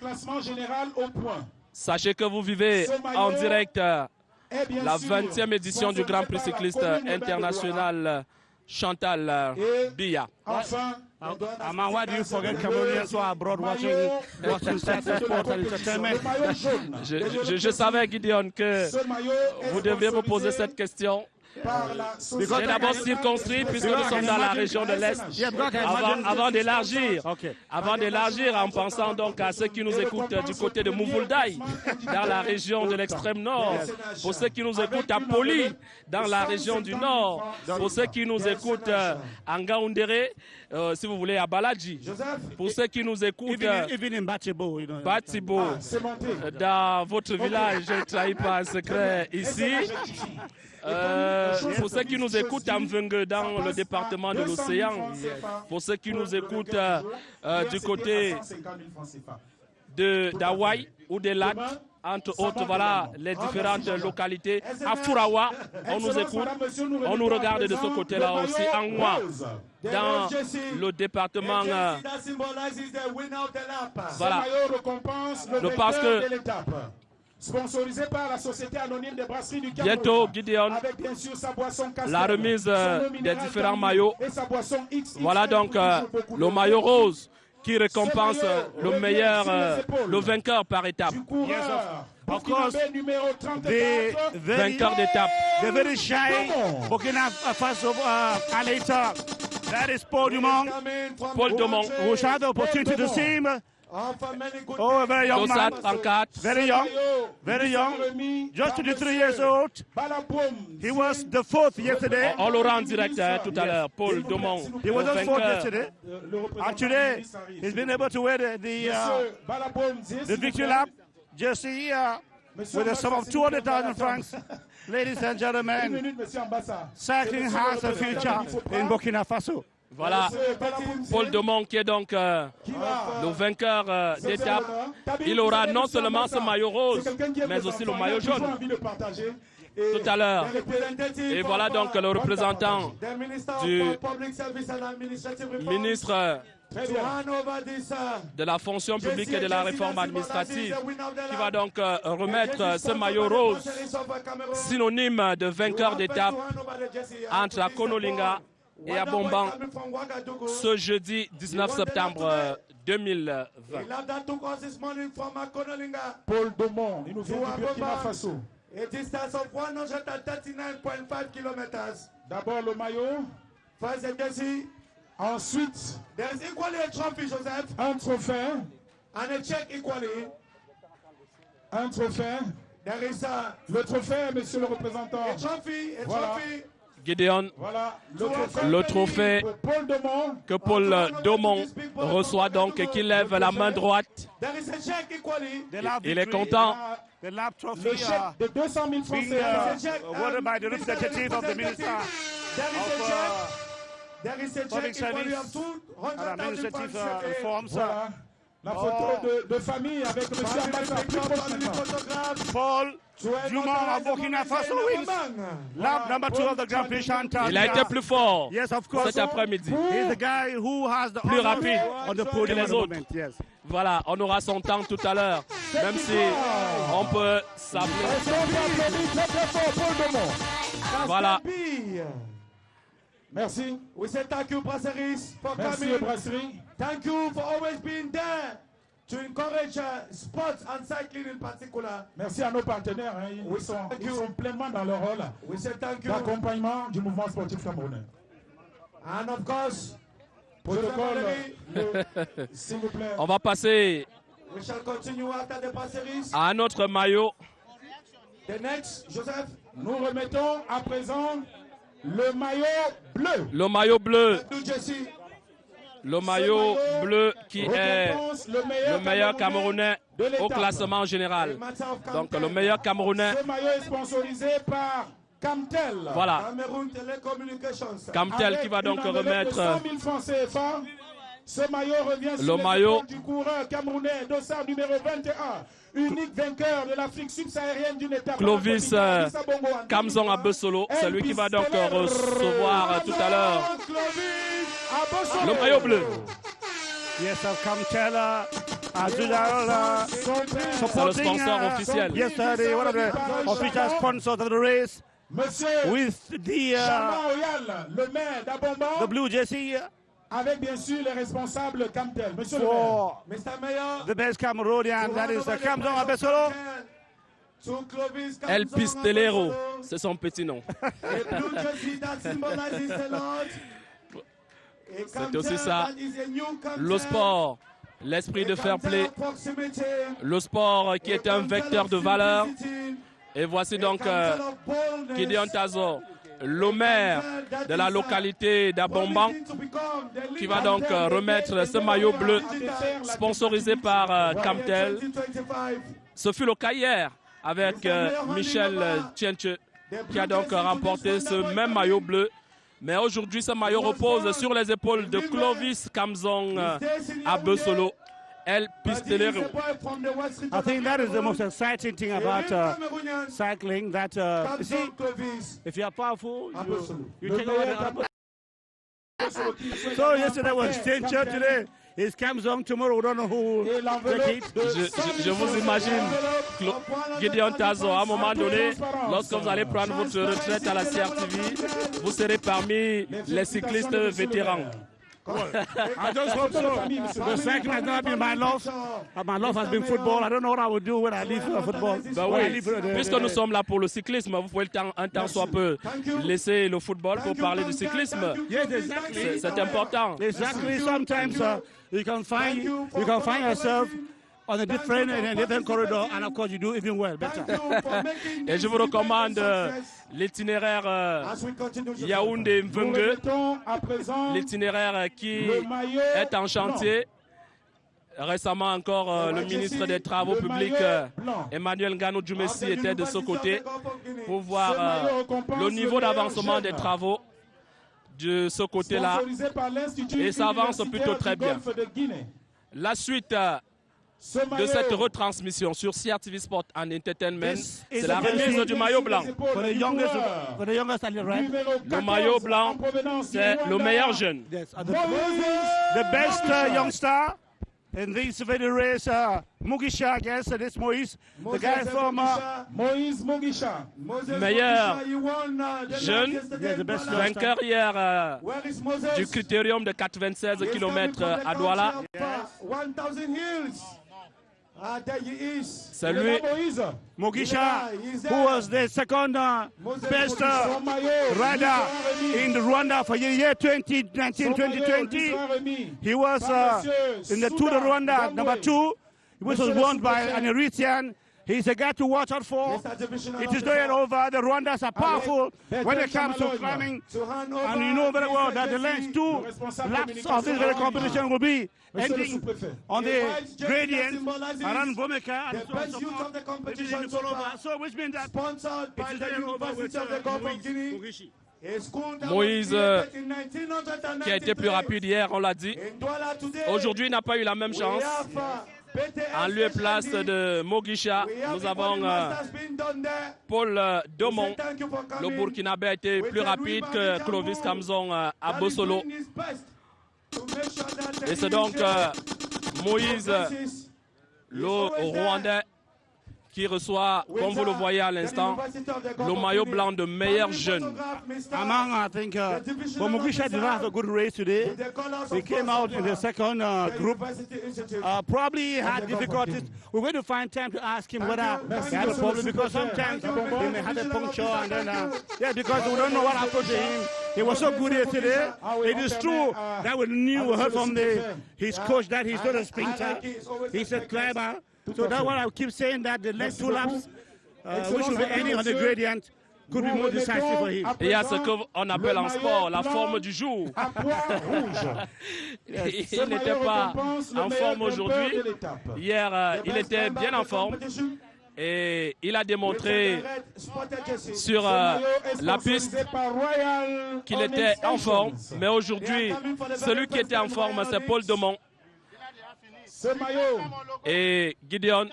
Sachez que vous vivez en direct la 20e édition du Grand Prix cycliste international Chantal Biya. Enfin, Aman, why do you forget Cameroonians who are abroad watching sport and entertainment? Je savais, Gideon, que vous deviez me poser cette question. par la société. J'ai d'abord circonscrit puisque nous sommes dans la région de l'Est. Avant d'élargir en pensant donc à ceux qui nous écoutent du côté de Mouvouldaï, dans la région de l'extrême nord, pour ceux qui nous écoutent à Poli, dans la région du nord, pour ceux qui nous écoutent à Ngaoundéré, si vous voulez à Baladji, pour ceux qui nous écoutent Batibo, dans votre village, je ne trahis pas un secret ici. Pour ceux qui nous écoutent à Mvengue dans le département de l'Océan, pour ceux qui nous écoutent du côté d'Hawaï ou des lacs, entre autres, voilà les différentes localités. À Fourawa, on nous écoute, on nous regarde de ce côté-là aussi. En moi, dans le département. Voilà. Je pense que sponsorisé par la Société anonyme des brasseries du Cameroun. Bientôt, Gideon, avec bien sûr sa boisson Castel, la remise des différents maillots. Voilà donc le maillot rose qui récompense le meilleur, le vainqueur par étape. Of course, the vainqueur d'étape. The very shy Burkina Faso later. That is Paul Dumont. Paul Dumont. Who had the opportunity to see him. Oh, a very young man. Very young. Very young. Just 23 years old. He was the fourth yesterday. On l'aura en direct tout à l'heure. Paul Dumont. He was the fourth yesterday. And today, he's been able to wear the victory lap jersey with a sum of 200,000 francs. Ladies and gentlemen, cycling has a future in Burkina Faso. Voilà, Paul Dumont qui est donc le vainqueur d'étape. Il aura non seulement ce maillot rose, mais aussi le maillot jaune tout à l'heure. Et voilà donc le représentant du ministre de la fonction publique et de la réforme administrative qui va donc remettre ce maillot rose, synonyme de vainqueur d'étape entre Akonolinga et à Bomban ce jeudi 19 septembre 2020. Paul Dumont, il nous vient du Burkina Faso. A distance of 139.5 kilometers. D'abord le maillot. First a jersey. Ensuite, there is equally a trophy, Joseph. Un trophée. And a check equally. Un trophée. There is le trophée, monsieur le représentant. A trophy, a trophy. Gideon, voilà, le trophée que Paul Dumont reçoit donc et qui lève la main droite. Il est content. The lap trophy le chèque de 200 000 francs awarded by the representative of the minister of public service and administrative reforms. Voilà. La photo de famille avec M. Paul Dumont of Burkina Faso wins lap number 2 of the Grand Prix Chantal. Il a été plus fort cet après-midi. He's the guy who has the plus rapide on the podium que les autres. Yes. Voilà, on aura son temps tout à l'heure, même si on peut s'appeler. Voilà. Merci. We say thank you, Brasseries, for coming. Brasserie. Thank you for always being there to encourage sports and cycling in particular. Merci à nos partenaires. Hein. Ils sont pleinement dans leur rôle d'accompagnement du mouvement sportif camerounais. And of course, protocole, s'il vous plaît. On va passer We shall continue after the Brasseries. À un autre maillot. The next, Joseph. Nous remettons à présent le maillot bleu. Le maillot bleu. Le maillot bleu qui est le meilleur Camerounais au classement général. Donc le meilleur Camerounais. Ce maillot est sponsorisé par Camtel. Voilà. Camtel qui va donc remettre 100 000 francs CFA. Ce maillot revient sur le maillot du coureur camerounais dossard numéro 21. Unique vainqueur de l'Afrique subsaharienne d'une étape. Clovis Kamzon Abesolo, celui qui va donc recevoir tout à l'heure le maillot bleu. Yes, Camtel, c'est le sponsor officiel. Yes, one of the official sponsors of the race. Monsieur with the le maire d'Abomban, the blue jersey. Avec bien sûr les responsables Camtel. Monsieur le maire. Mr. Mayor. The best Cameroonian, that is Kamzon Abesolo. El Pistolero, c'est son petit nom. C'est aussi ça. Le sport, l'esprit de fair play. Le sport qui est un vecteur de valeur. Et voici donc Gideon Tazo, le maire de la localité d'Abomban, qui va donc remettre ce maillot bleu sponsorisé par Camtel. Ce fut le cas hier avec Michel Tchenche, qui a donc remporté ce même maillot bleu. Mais aujourd'hui, ce maillot repose sur les épaules de Clovis Kamzong Abesolo, El Pistolero. I think that is the most exciting thing about cycling, that you see, if you are powerful, you take over the other. So yesterday was Tchenche, today is Kamzong, tomorrow we don't know who will take it. Je vous imagine Gideon Tazo, à un moment donné, lorsque vous allez prendre votre retraite à la CRTV, vous serez parmi les cyclistes vétérans. I just hope so. The cycling has never been my love. My love has been football. I don't know what I would do when I leave football. Ben oui, puisque nous sommes là pour le cyclisme, vous pouvez un temps soit peu laisser le football pour parler du cyclisme. Yes, exactly. C'est important. Exactly. Sometimes you can find yourself on a different corridor, and of course you do even well, better. Et je vous recommande l'itinéraire Yaoundé-Mvungue, l'itinéraire qui est en chantier. Récemment encore, le ministre des Travaux publics, Emmanuel Ngano Djoumessi, était de ce côté pour voir le niveau d'avancement des travaux de ce côté-là. Et ça avance plutôt très bien. La suite de cette retransmission sur CRTV Sport and Entertainment, c'est la remise du maillot blanc. Le maillot blanc, c'est le meilleur jeune. The best youngster in this very race, Mugisha against this Moïse, the guy from Moïse Mugisha. Meilleur jeune, vainqueur hier du critérium de 96 km à Douala. C'est lui, Mugisha, who was the second best rider in Rwanda for the year 2019-2020. He was in the Tour de Rwanda, number 2. He was won by an Eritrean. He's a guy to watch out for. It is going over. The Rwandans are powerful when it comes to climbing. And you know very well that the last 2 laps of this very competition will be ending on the gradient around Vomeka. So which means that it is going over with Mugishi. Moïse, qui a été plus rapide hier, on l'a dit. Aujourd'hui, il n'a pas eu la même chance. En lieu et place de Mugisha, nous avons Paul Domon. Le Burkinabé a été plus rapide que Clovis Kamzong à Bosolo. Et c'est donc Moïse, le Rwandais, qui reçoit, comme vous le voyez à l'instant, le maillot blanc de meilleur jeune. Among, I think, Mugisha did not have a good race today. He came out in the second group. Probably had difficulties. We're going to find time to ask him whether he had a problem, because sometimes he may have a puncture and then, because we don't know what happened to him. He was so good yesterday. It is true that we heard from his coach that he's not a sprinter. He's a climber. So that's why I keep saying that the next 2 laps, which will be ending on the gradient, could be more decisive for him. Il y a ce qu'on appelle en sport la forme du jour. Il n'était pas en forme aujourd'hui. Hier, il était bien en forme. Et il a démontré sur la piste qu'il était en forme. Mais aujourd'hui, celui qui était en forme, c'est Paul Domon. Et Gideon,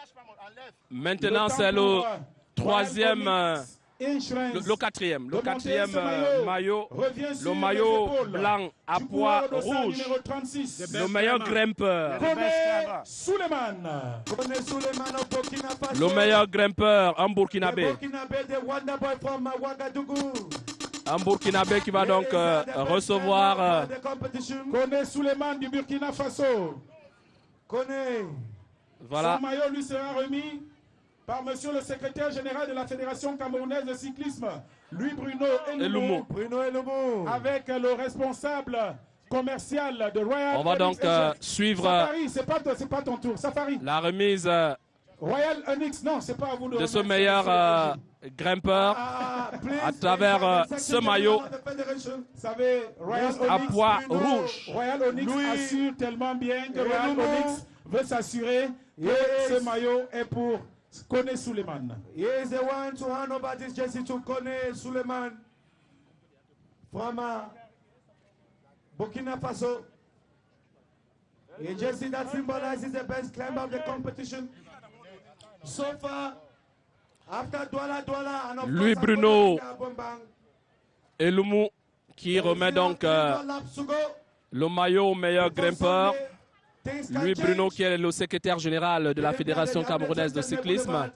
maintenant c'est le troisième, le quatrième maillot, le maillot blanc à pois rouge, le meilleur grimpeur. Le meilleur grimpeur en Burkinabé. Un Burkinabé qui va donc recevoir Kone Suleiman du Burkina Faso. Voilà. Son maillot lui sera remis par monsieur le secrétaire général de la Fédération camerounaise de cyclisme, Louis Bruno Eloumou, avec le responsable commercial de Royal. On va donc suivre Safari, c'est pas ton tour. Safari. la remise Royal Onyx, non, c'est pas à vous de ce meilleur grimpeur à travers ce maillot savez, Royal à Onyx, poids Bruno, rouge. Royal Onyx assure tellement bien que Royal Onyx veut s'assurer que ce maillot est pour Kone Suleiman. He is the one to hand over this jersey to Kone Suleiman from Burkina Faso. A jersey that symbolizes the best climber of the competition. So far, after Douala and of Louis course, Bruno Bombang, Eloumou qui remet donc le maillot au meilleur grimpeur. Louis Bruno qui est le secrétaire général de la Fédération camerounaise de cyclisme.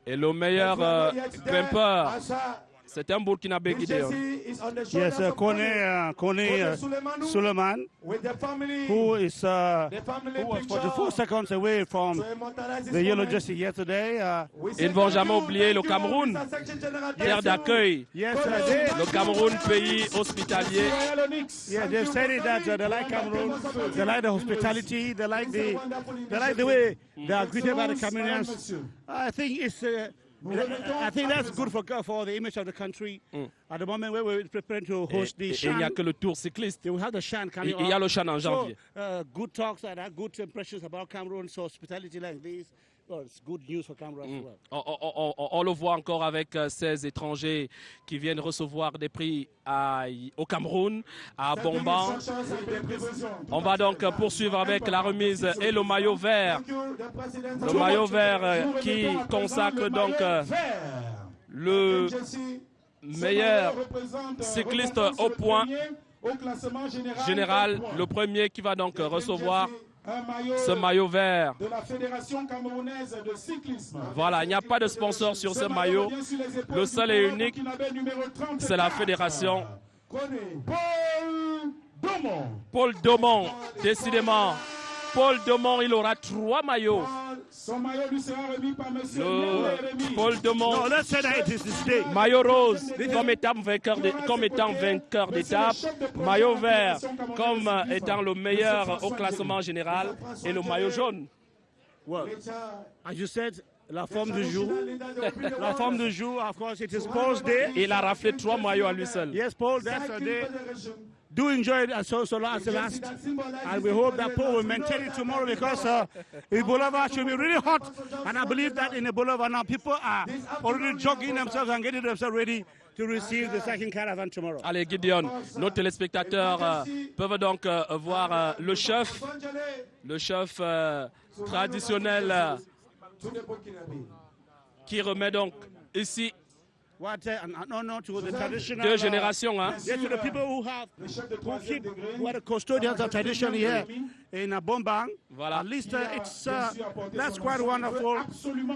Et le meilleur grimpeur, c'est un Burkinabé Gideon. Yes, Kone Suleiman, who is who was 44 seconds away from the yellow jersey yesterday. Ils ne vont jamais oublier le Cameroun, terre d'accueil. Yes, Le Cameroun, pays hospitalier. yeah, they've said it that they like Cameroon, they like the hospitality, they like the way they are greeted by the Cameroonians. I think it's. I think that's good for the image of the country. At the moment where we're preparing to host the Et il Shan, n'y a que le Tour cycliste. they will have the Shan coming Il y a up. le Shan en janvier. So, good talks and good impressions about Cameroon's hospitality like this. Well, it's good news for Cameroon as well. On le voit encore avec ces étrangers qui viennent recevoir des prix au Cameroun, à Bomban. On va donc poursuivre avec la remise et le maillot vert. Le maillot vert qui consacre donc le meilleur cycliste au point général. Le premier qui va donc recevoir ce maillot vert. De la Fédération camerounaise de cyclisme. Voilà, il n'y a pas de sponsor sur ce maillot. Le seul et unique, c'est la fédération. Paul Domon, décidément. Paul Domon, il aura 3 maillots. Son maillot lui sera remis par monsieur Paul Domon, No, let's say that it is this day. maillot rose comme étant vainqueur d'étape, maillot vert comme étant le meilleur au classement général et le maillot jaune. Well, as you said, la forme du jour. La forme du jour, of course, it is Paul's day. Il a raflé 3 maillots à lui seul. Yes, Paul, that's a day. Do enjoy it as so long as the last. And we hope that Paul will maintain it tomorrow because the boulevard should be really hot. And I believe that in the boulevard now, people are already jogging themselves and getting themselves ready to receive the second caravan tomorrow. Allez, Gideon, nos téléspectateurs peuvent donc voir le chef traditionnel qui remet donc ici What an honor to the traditional. 2 générations. Hein. Yes, to the people who are the custodians of tradition here in Bombang. Voilà. At least that's quite wonderful.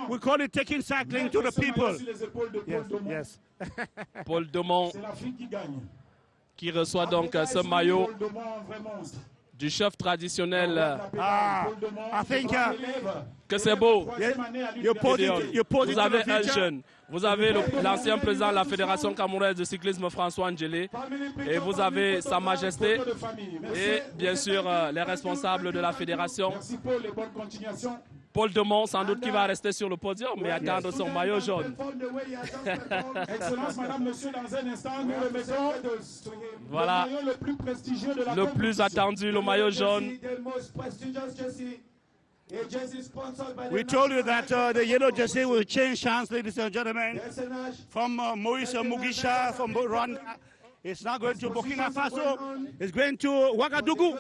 We call it taking cycling to the people. Yes. Paul Domon qui reçoit donc ce maillot du chef traditionnel. I think que c'est beau. Vous avez un jeune. Vous avez l'ancien président de la Fédération camerounaise de cyclisme, François Ndjelé. Et vous avez Sa Majesté. Et bien sûr, les responsables de la Fédération. Paul Domon, sans doute, qui va rester sur le podium, mais attendre son maillot jaune. Excellence, madame, monsieur, dans un instant, nous remettons voilà. le maillot le plus prestigieux de la le plus attendu, le maillot jaune. We told you that the yellow jersey will change hands, ladies and gentlemen, from Maurice Mugisha, from Rwanda. It's now going to Burkina Faso. It's going to Ouagadougou.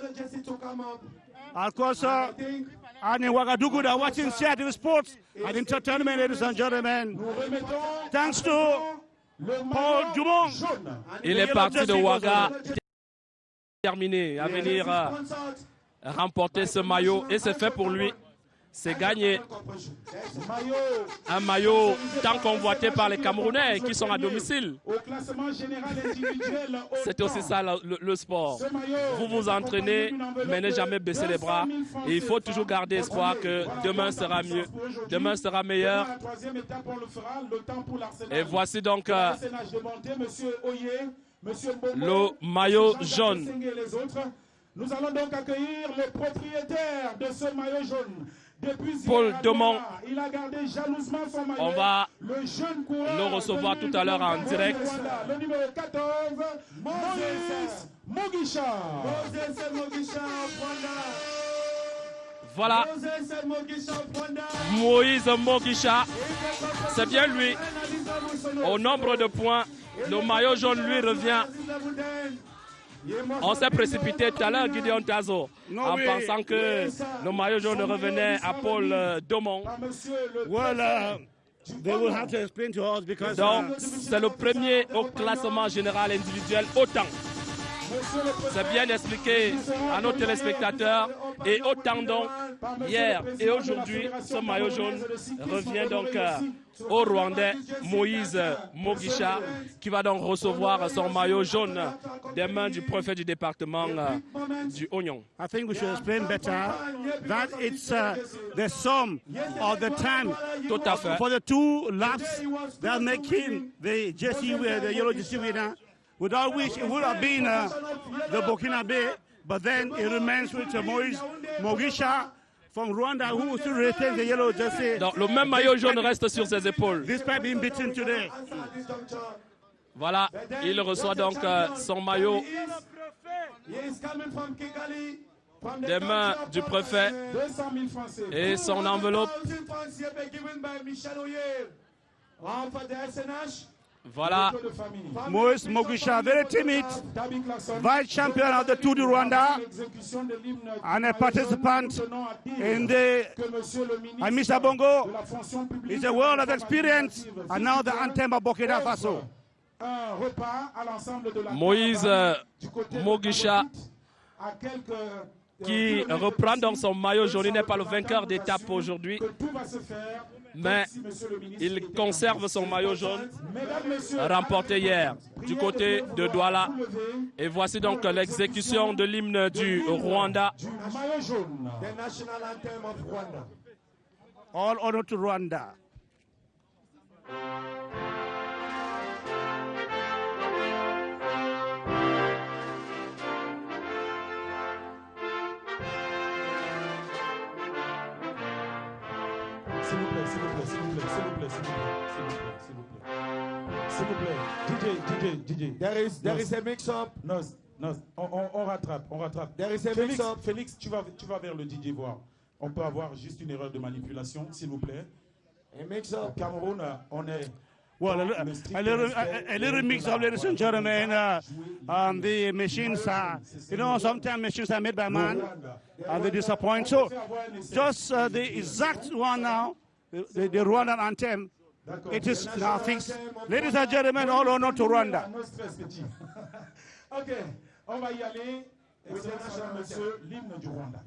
Of course, and in Ouagadougou, they're watching Seattle Sports and Entertainment, ladies and gentlemen. Thanks to Paul Dumont. Il est parti de Ouaga, terminé, à venir remporter ce maillot, et c'est fait pour lui. c'est gagné. Un maillot tant convoité par les Camerounais qui sont à domicile. C'est aussi ça le sport. Vous vous entraînez, mais ne jamais baisser les bras. Et il faut toujours garder espoir que demain sera mieux. Demain sera meilleur. Et voici donc le maillot jaune. Nous allons donc accueillir le propriétaire de ce maillot jaune. Paul Domon. Il a gardé jalousement son maillot. On va le recevoir tout à l'heure en direct. Le numéro 14, Moïse Mogisha. Voilà. Moïse Mogisha. C'est bien lui. Au nombre de points, le maillot jaune lui revient. On s'est précipité tout à l'heure, Gideon Tazo, en pensant que le maillot jaune revenait à Paul Domon. Donc, c'est le premier au classement général individuel autant. C'est bien expliqué à nos téléspectateurs. Et autant donc, hier et aujourd'hui, ce maillot jaune revient donc au Rwandais Moïse Mogisha, qui va donc recevoir son maillot jaune des mains du préfet du département du Oignon. I think we should explain better that it's the sum of the time Tout à fait. for the two laps that making the jersey, the yellow jersey winner, without which it would have been the Burkinabe, but then it remains with Moïse Mogisha from Rwanda, who still retains the yellow jersey. Donc, le même maillot jaune reste sur ses épaules. Despite being beaten today. Voilà, il reçoit donc son maillot des mains du préfet et son enveloppe. Voilà. Moïse Mogisha, very timid, vice champion of the Tour du Rwanda, and a participant in the Amisa Bongo. It's a world of experience, and now the anthem of Burkina Faso. Moïse Mogisha, qui reprend donc son maillot jaune, il n'est pas le vainqueur d'étape aujourd'hui, mais il conserve son maillot jaune remporté hier du côté de Douala. Et voici donc l'exécution de l'hymne du Rwanda. All honor to Rwanda. S'il vous plaît, s'il vous plaît, s'il vous plaît, s'il vous plaît, s'il vous plaît, s'il vous plaît, s'il vous plaît. DJ. There is a mix-up. Non, on rattrape. There is a Félix, mix-up. Félix, tu vas vers le DJ voir. On peut avoir juste une erreur de manipulation, s'il vous plaît. A mix-up. Au Cameroun, on est... Well, a little mix up, ladies and gentlemen. The machines are, sometimes machines are made by man and they disappoint. So, just the exact one now, the Rwandan anthem, it is now fixed. Ladies and gentlemen, all honor to Rwanda. Ok, on va y aller. Excellence, monsieur, l'hymne du Rwanda.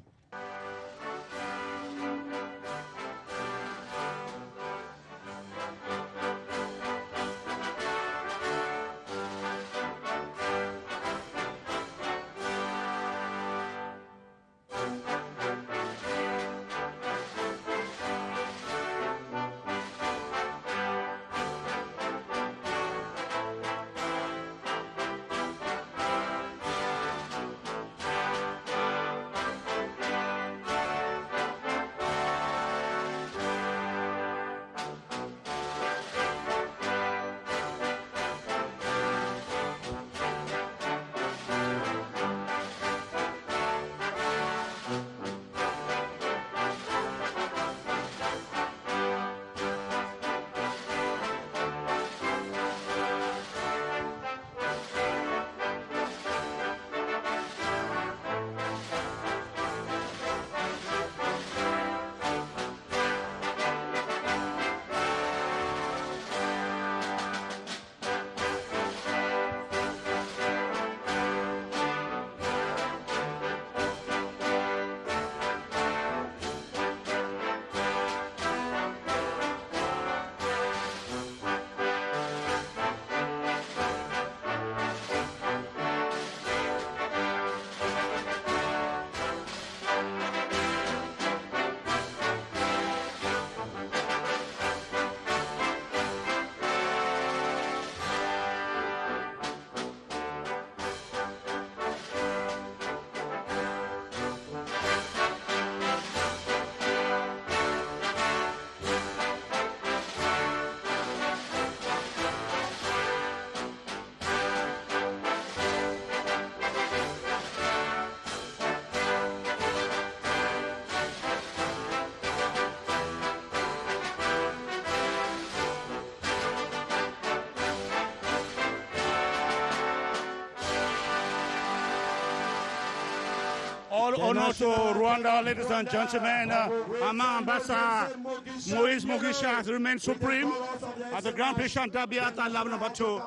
all honor to Rwanda, ladies and gentlemen. Ama Ambassador Moise Mugisha has remained supreme at the Grand Prix Chantabia at lap number 2.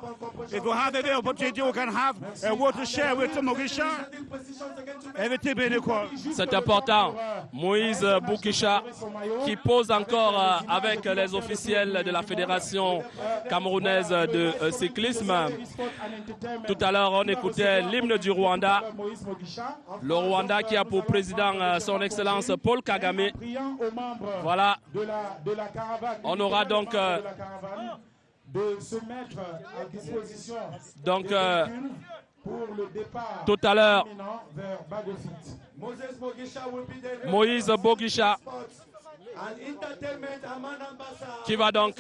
If you have the opportunity, you can have a word to share with Mugisha. Everything being equal. C'est important. Moïse Boukisha qui pose encore avec les officiels de la Fédération camerounaise de cyclisme. Tout à l'heure, on écoutait l'hymne du Rwanda. Le Rwanda qui a pour président son Excellence Paul Kagame. Voilà. On aura donc de se mettre à disposition pour le départ tout à l'heure vers Bagofit. Moïse Bogisha qui va donc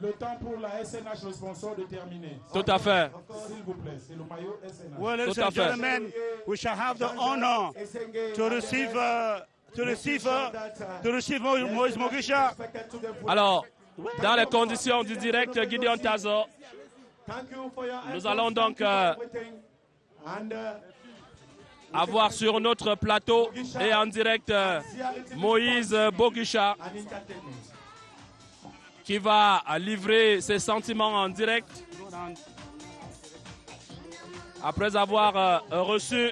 le temps pour la SNH, le sponsor, de terminer. Tout à fait. S'il vous plaît, c'est le maillot SNH. Well, ladies and gentlemen, we shall have the honor to receive Moïse Mugisha. Alors, dans les conditions du direct Gideon Tazo, nous allons donc avoir sur notre plateau et en direct Moïse Bogisha qui va livrer ses sentiments en direct après avoir reçu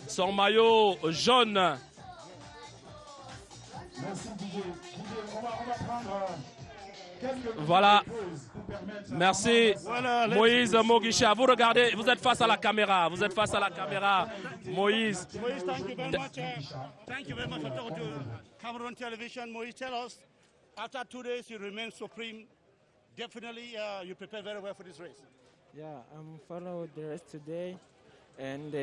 son maillot jaune. Merci Didier. On va prendre voilà. Merci Moïse Mugisha. Vous regardez, vous êtes face à la caméra. Vous êtes face à la caméra, Moïse. Moïse, thank you very much. Thank you very much for talking to Cameroon Television. Moïse, tell us, after 2 days you remain supreme. Definitely you prepare very well for this race. Yeah, I'm following the race today, and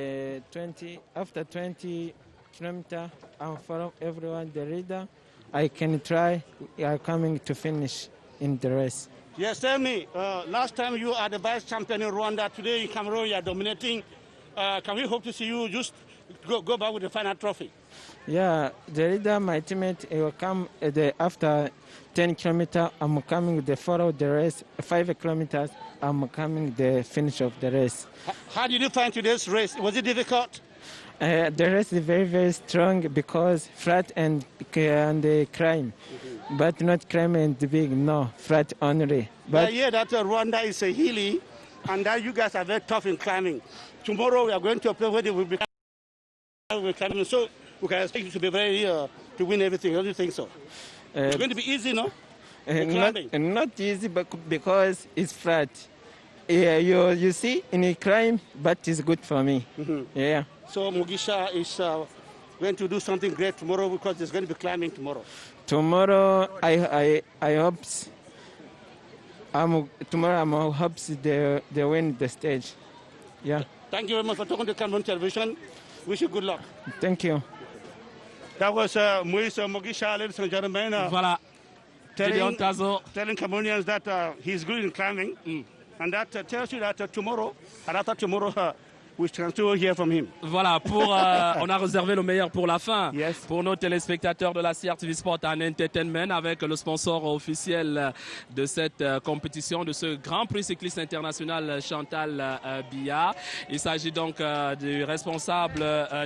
after 20 kilometers, I'm following everyone, the leader. I can try. I'm coming to finish in the race. Yes, tell me, last time you are the vice champion in Rwanda, today in Cameroon you are dominating. Can we hope to see you just go back with the final trophy? Yeah, the leader, my teammate, will come after 10 kilometers. I'm coming to follow the race. 5 kilometers, I'm coming the finish of the race. How did you find today's race? Was it difficult? The race is very, very strong because flat and crime. But not crime and big, no, flat only. But I hear that Rwanda is a hilly and that you guys are very tough in climbing. Tomorrow we are going to a place where they will be climbing, so we can expect you to be very, to win everything. Don't you think so? It's going to be easy, no? Not easy, but because it's flat. Yeah, you see, in a climb, but it's good for me. Yeah. So Mugisha is going to do something great tomorrow because there's going to be climbing tomorrow. Tomorrow, I hope. Tomorrow, I hope they win the stage. Yeah. Thank you very much for talking to Cameroon Television. Wish you good luck. Thank you. That was Moïse Mugisha, ladies and gentlemen. Voilà. Telling Cameroonians that he's good in climbing. And that tells you that tomorrow, and after tomorrow, we can still hear from him. Voilà, on a réservé le meilleur pour la fin. Yes. Pour nos téléspectateurs de la CRTV Sport and Entertainment, avec le sponsor officiel de cette compétition, de ce Grand Prix cycliste international Chantal Biya. Il s'agit donc du responsable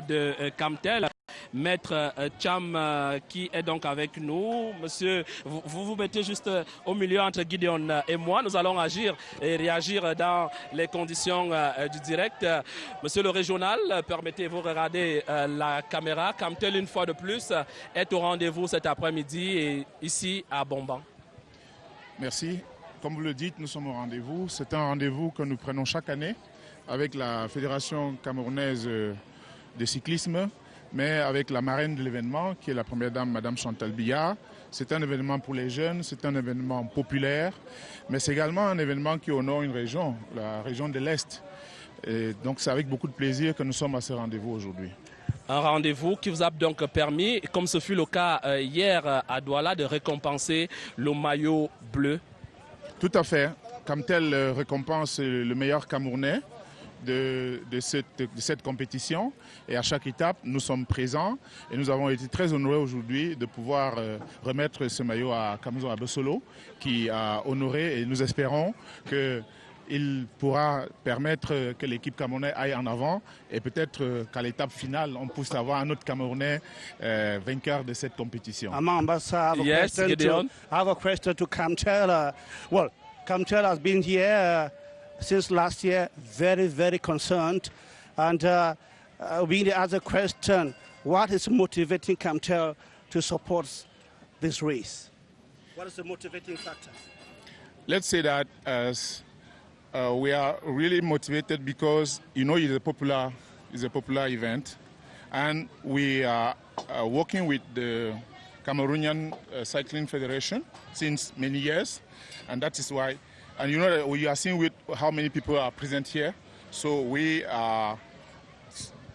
de Camtel, Maître Cham, qui est donc avec nous. Monsieur, vous vous mettez juste au milieu entre Gideon et moi. Nous allons agir et réagir dans les conditions du direct. Monsieur le régional, permettez-vous de regarder la caméra. Camtel, une fois de plus, est au rendez-vous cet après-midi et ici à Bomban. Merci. Comme vous le dites, nous sommes au rendez-vous. C'est un rendez-vous que nous prenons chaque année avec la Fédération camerounaise de cyclisme, mais avec la marraine de l'événement, qui est la première dame, Madame Chantal Biya. C'est un événement pour les jeunes, c'est un événement populaire, mais c'est également un événement qui honore une région, la région de l'Est. Et donc c'est avec beaucoup de plaisir que nous sommes à ce rendez-vous aujourd'hui. Un rendez-vous qui vous a donc permis, comme ce fut le cas hier à Douala, de récompenser le maillot bleu. Tout à fait. Camtel récompense le meilleur Camerounais de cette compétition. Et à chaque étape, nous sommes présents. Et nous avons été très honorés aujourd'hui de pouvoir remettre ce maillot à Kamzo Abesolo, qui a honoré. Et nous espérons que il pourra permettre que l'équipe camerounaise aille en avant et peut-être qu'à l'étape finale, on puisse avoir un autre Camerounais vainqueur de cette compétition. Ambassa, yes, Gideon. I have a question to Kamtel. Well, Kamtel has been here since last year, very, very concerned. And we ask a question, what is motivating Kamtel to support this race? What is the motivating factor? Let's say that as we are really motivated because, you know, it's a popular event. And we are working with the Cameroonian Cycling Federation since many years. And that is why, and you know that we are seeing with how many people are present here. So we are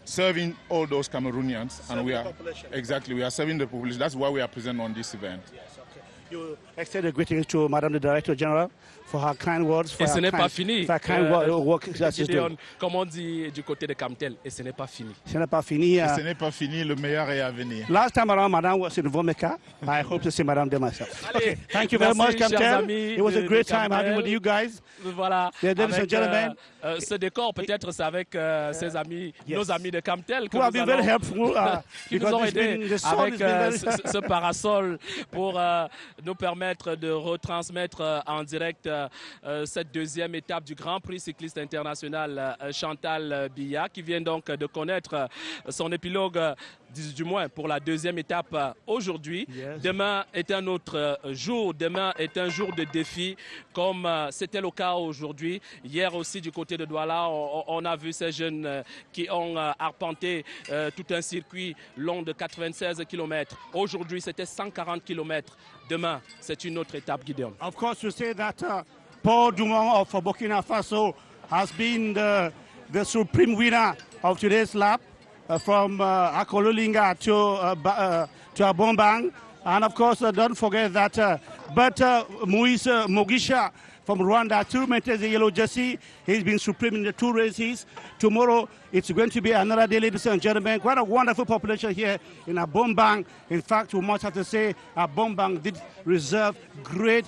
serving all those Cameroonians. Serving and we the are population. Exactly, we are serving the population. That's why we are present on this event. Yes, okay. You extend a greetings to Madame the Director General for her kind words. For Et ce her n'est kind, pas fini. for her kind work that she's Gideon, doing. comme on dit du côté de Kamtel, et ce n'est pas fini. Ce n'est pas fini. Ce n'est pas fini, le meilleur est à venir. Last time around, Madame was in Vomeka. I hope to see Madame de myself. Okay, thank you very Merci, much, chers Kamtel. amis It was a de great time Kamtel. having with you guys. Voilà. Ladies and Avec, gentlemen. ce décor, peut-être, c'est avec ses amis, Yes. nos amis de Kamtel, que Who have nous been very allons- helpful, qui nous because ont it's been- aidés the sun avec has been very- ce parasol pour nous permettre de retransmettre en direct cette deuxième étape du Grand Prix cycliste international Chantal Biya, qui vient donc de connaître son épilogue, du moins pour la deuxième étape aujourd'hui. Yes. Demain est un autre jour, demain est un jour de défi, comme c'était le cas aujourd'hui. Hier aussi du côté de Douala, on a vu ces jeunes qui ont arpenté tout un circuit long de 96 km. Aujourd'hui, c'était 140 km. Demain, c'est une autre étape, Gideon. Of course, you say that Paul Dumont of Burkina Faso has been the supreme winner of today's lap from Akololinga to Abombang. And of course, don't forget that Moise Mogisha from Rwanda too maintains the yellow jersey. He's been supreme in the two races. Tomorrow, it's going to be another day, ladies and gentlemen. Quite a wonderful population here in Abombang. In fact, we must have to say Abombang did reserve great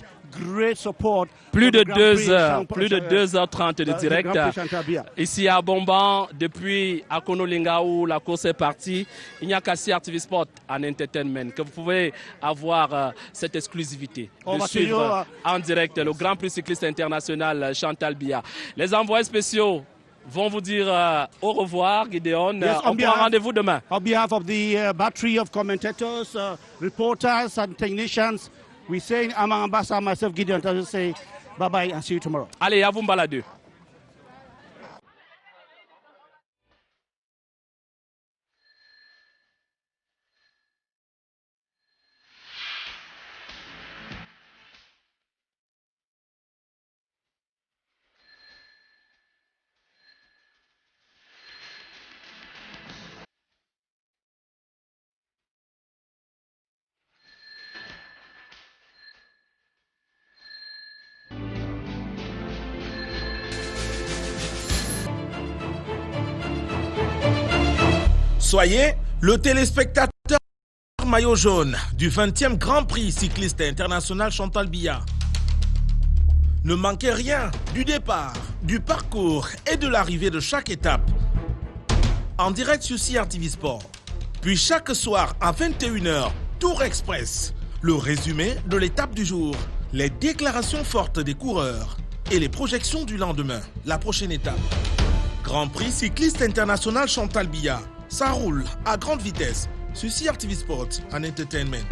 support. Plus de for the Grand Prix 2 heures, Champ- plus de 2h30 de the direct Grand Prix Chantal Biya. ici à Bomban, depuis Akonolinga où la course est partie. Il n'y a qu'à TV Sport en Entertainment que vous pouvez avoir cette exclusivité On de va suivre suivre, en direct le Grand Prix cycliste international Chantal Biya. Les envoyés spéciaux vont vous dire au revoir, Gideon. Yes, On prend rendez-vous demain. On behalf of the battery of commentators, reporters, and technicians, we say, I'm Ambassa, myself, Gideon, I just say bye-bye and see you tomorrow. Allez, à vous balader. Soyez le téléspectateur maillot jaune du 20e Grand Prix cycliste international Chantal Biya. Ne manquez rien du départ, du parcours et de l'arrivée de chaque étape. En direct sur CRTV Sport. Puis chaque soir à 21h, Tour Express. Le résumé de l'étape du jour, les déclarations fortes des coureurs et les projections du lendemain, la prochaine étape. Grand Prix cycliste international Chantal Biya. Ça roule à grande vitesse sur CRTV Sport and Entertainment.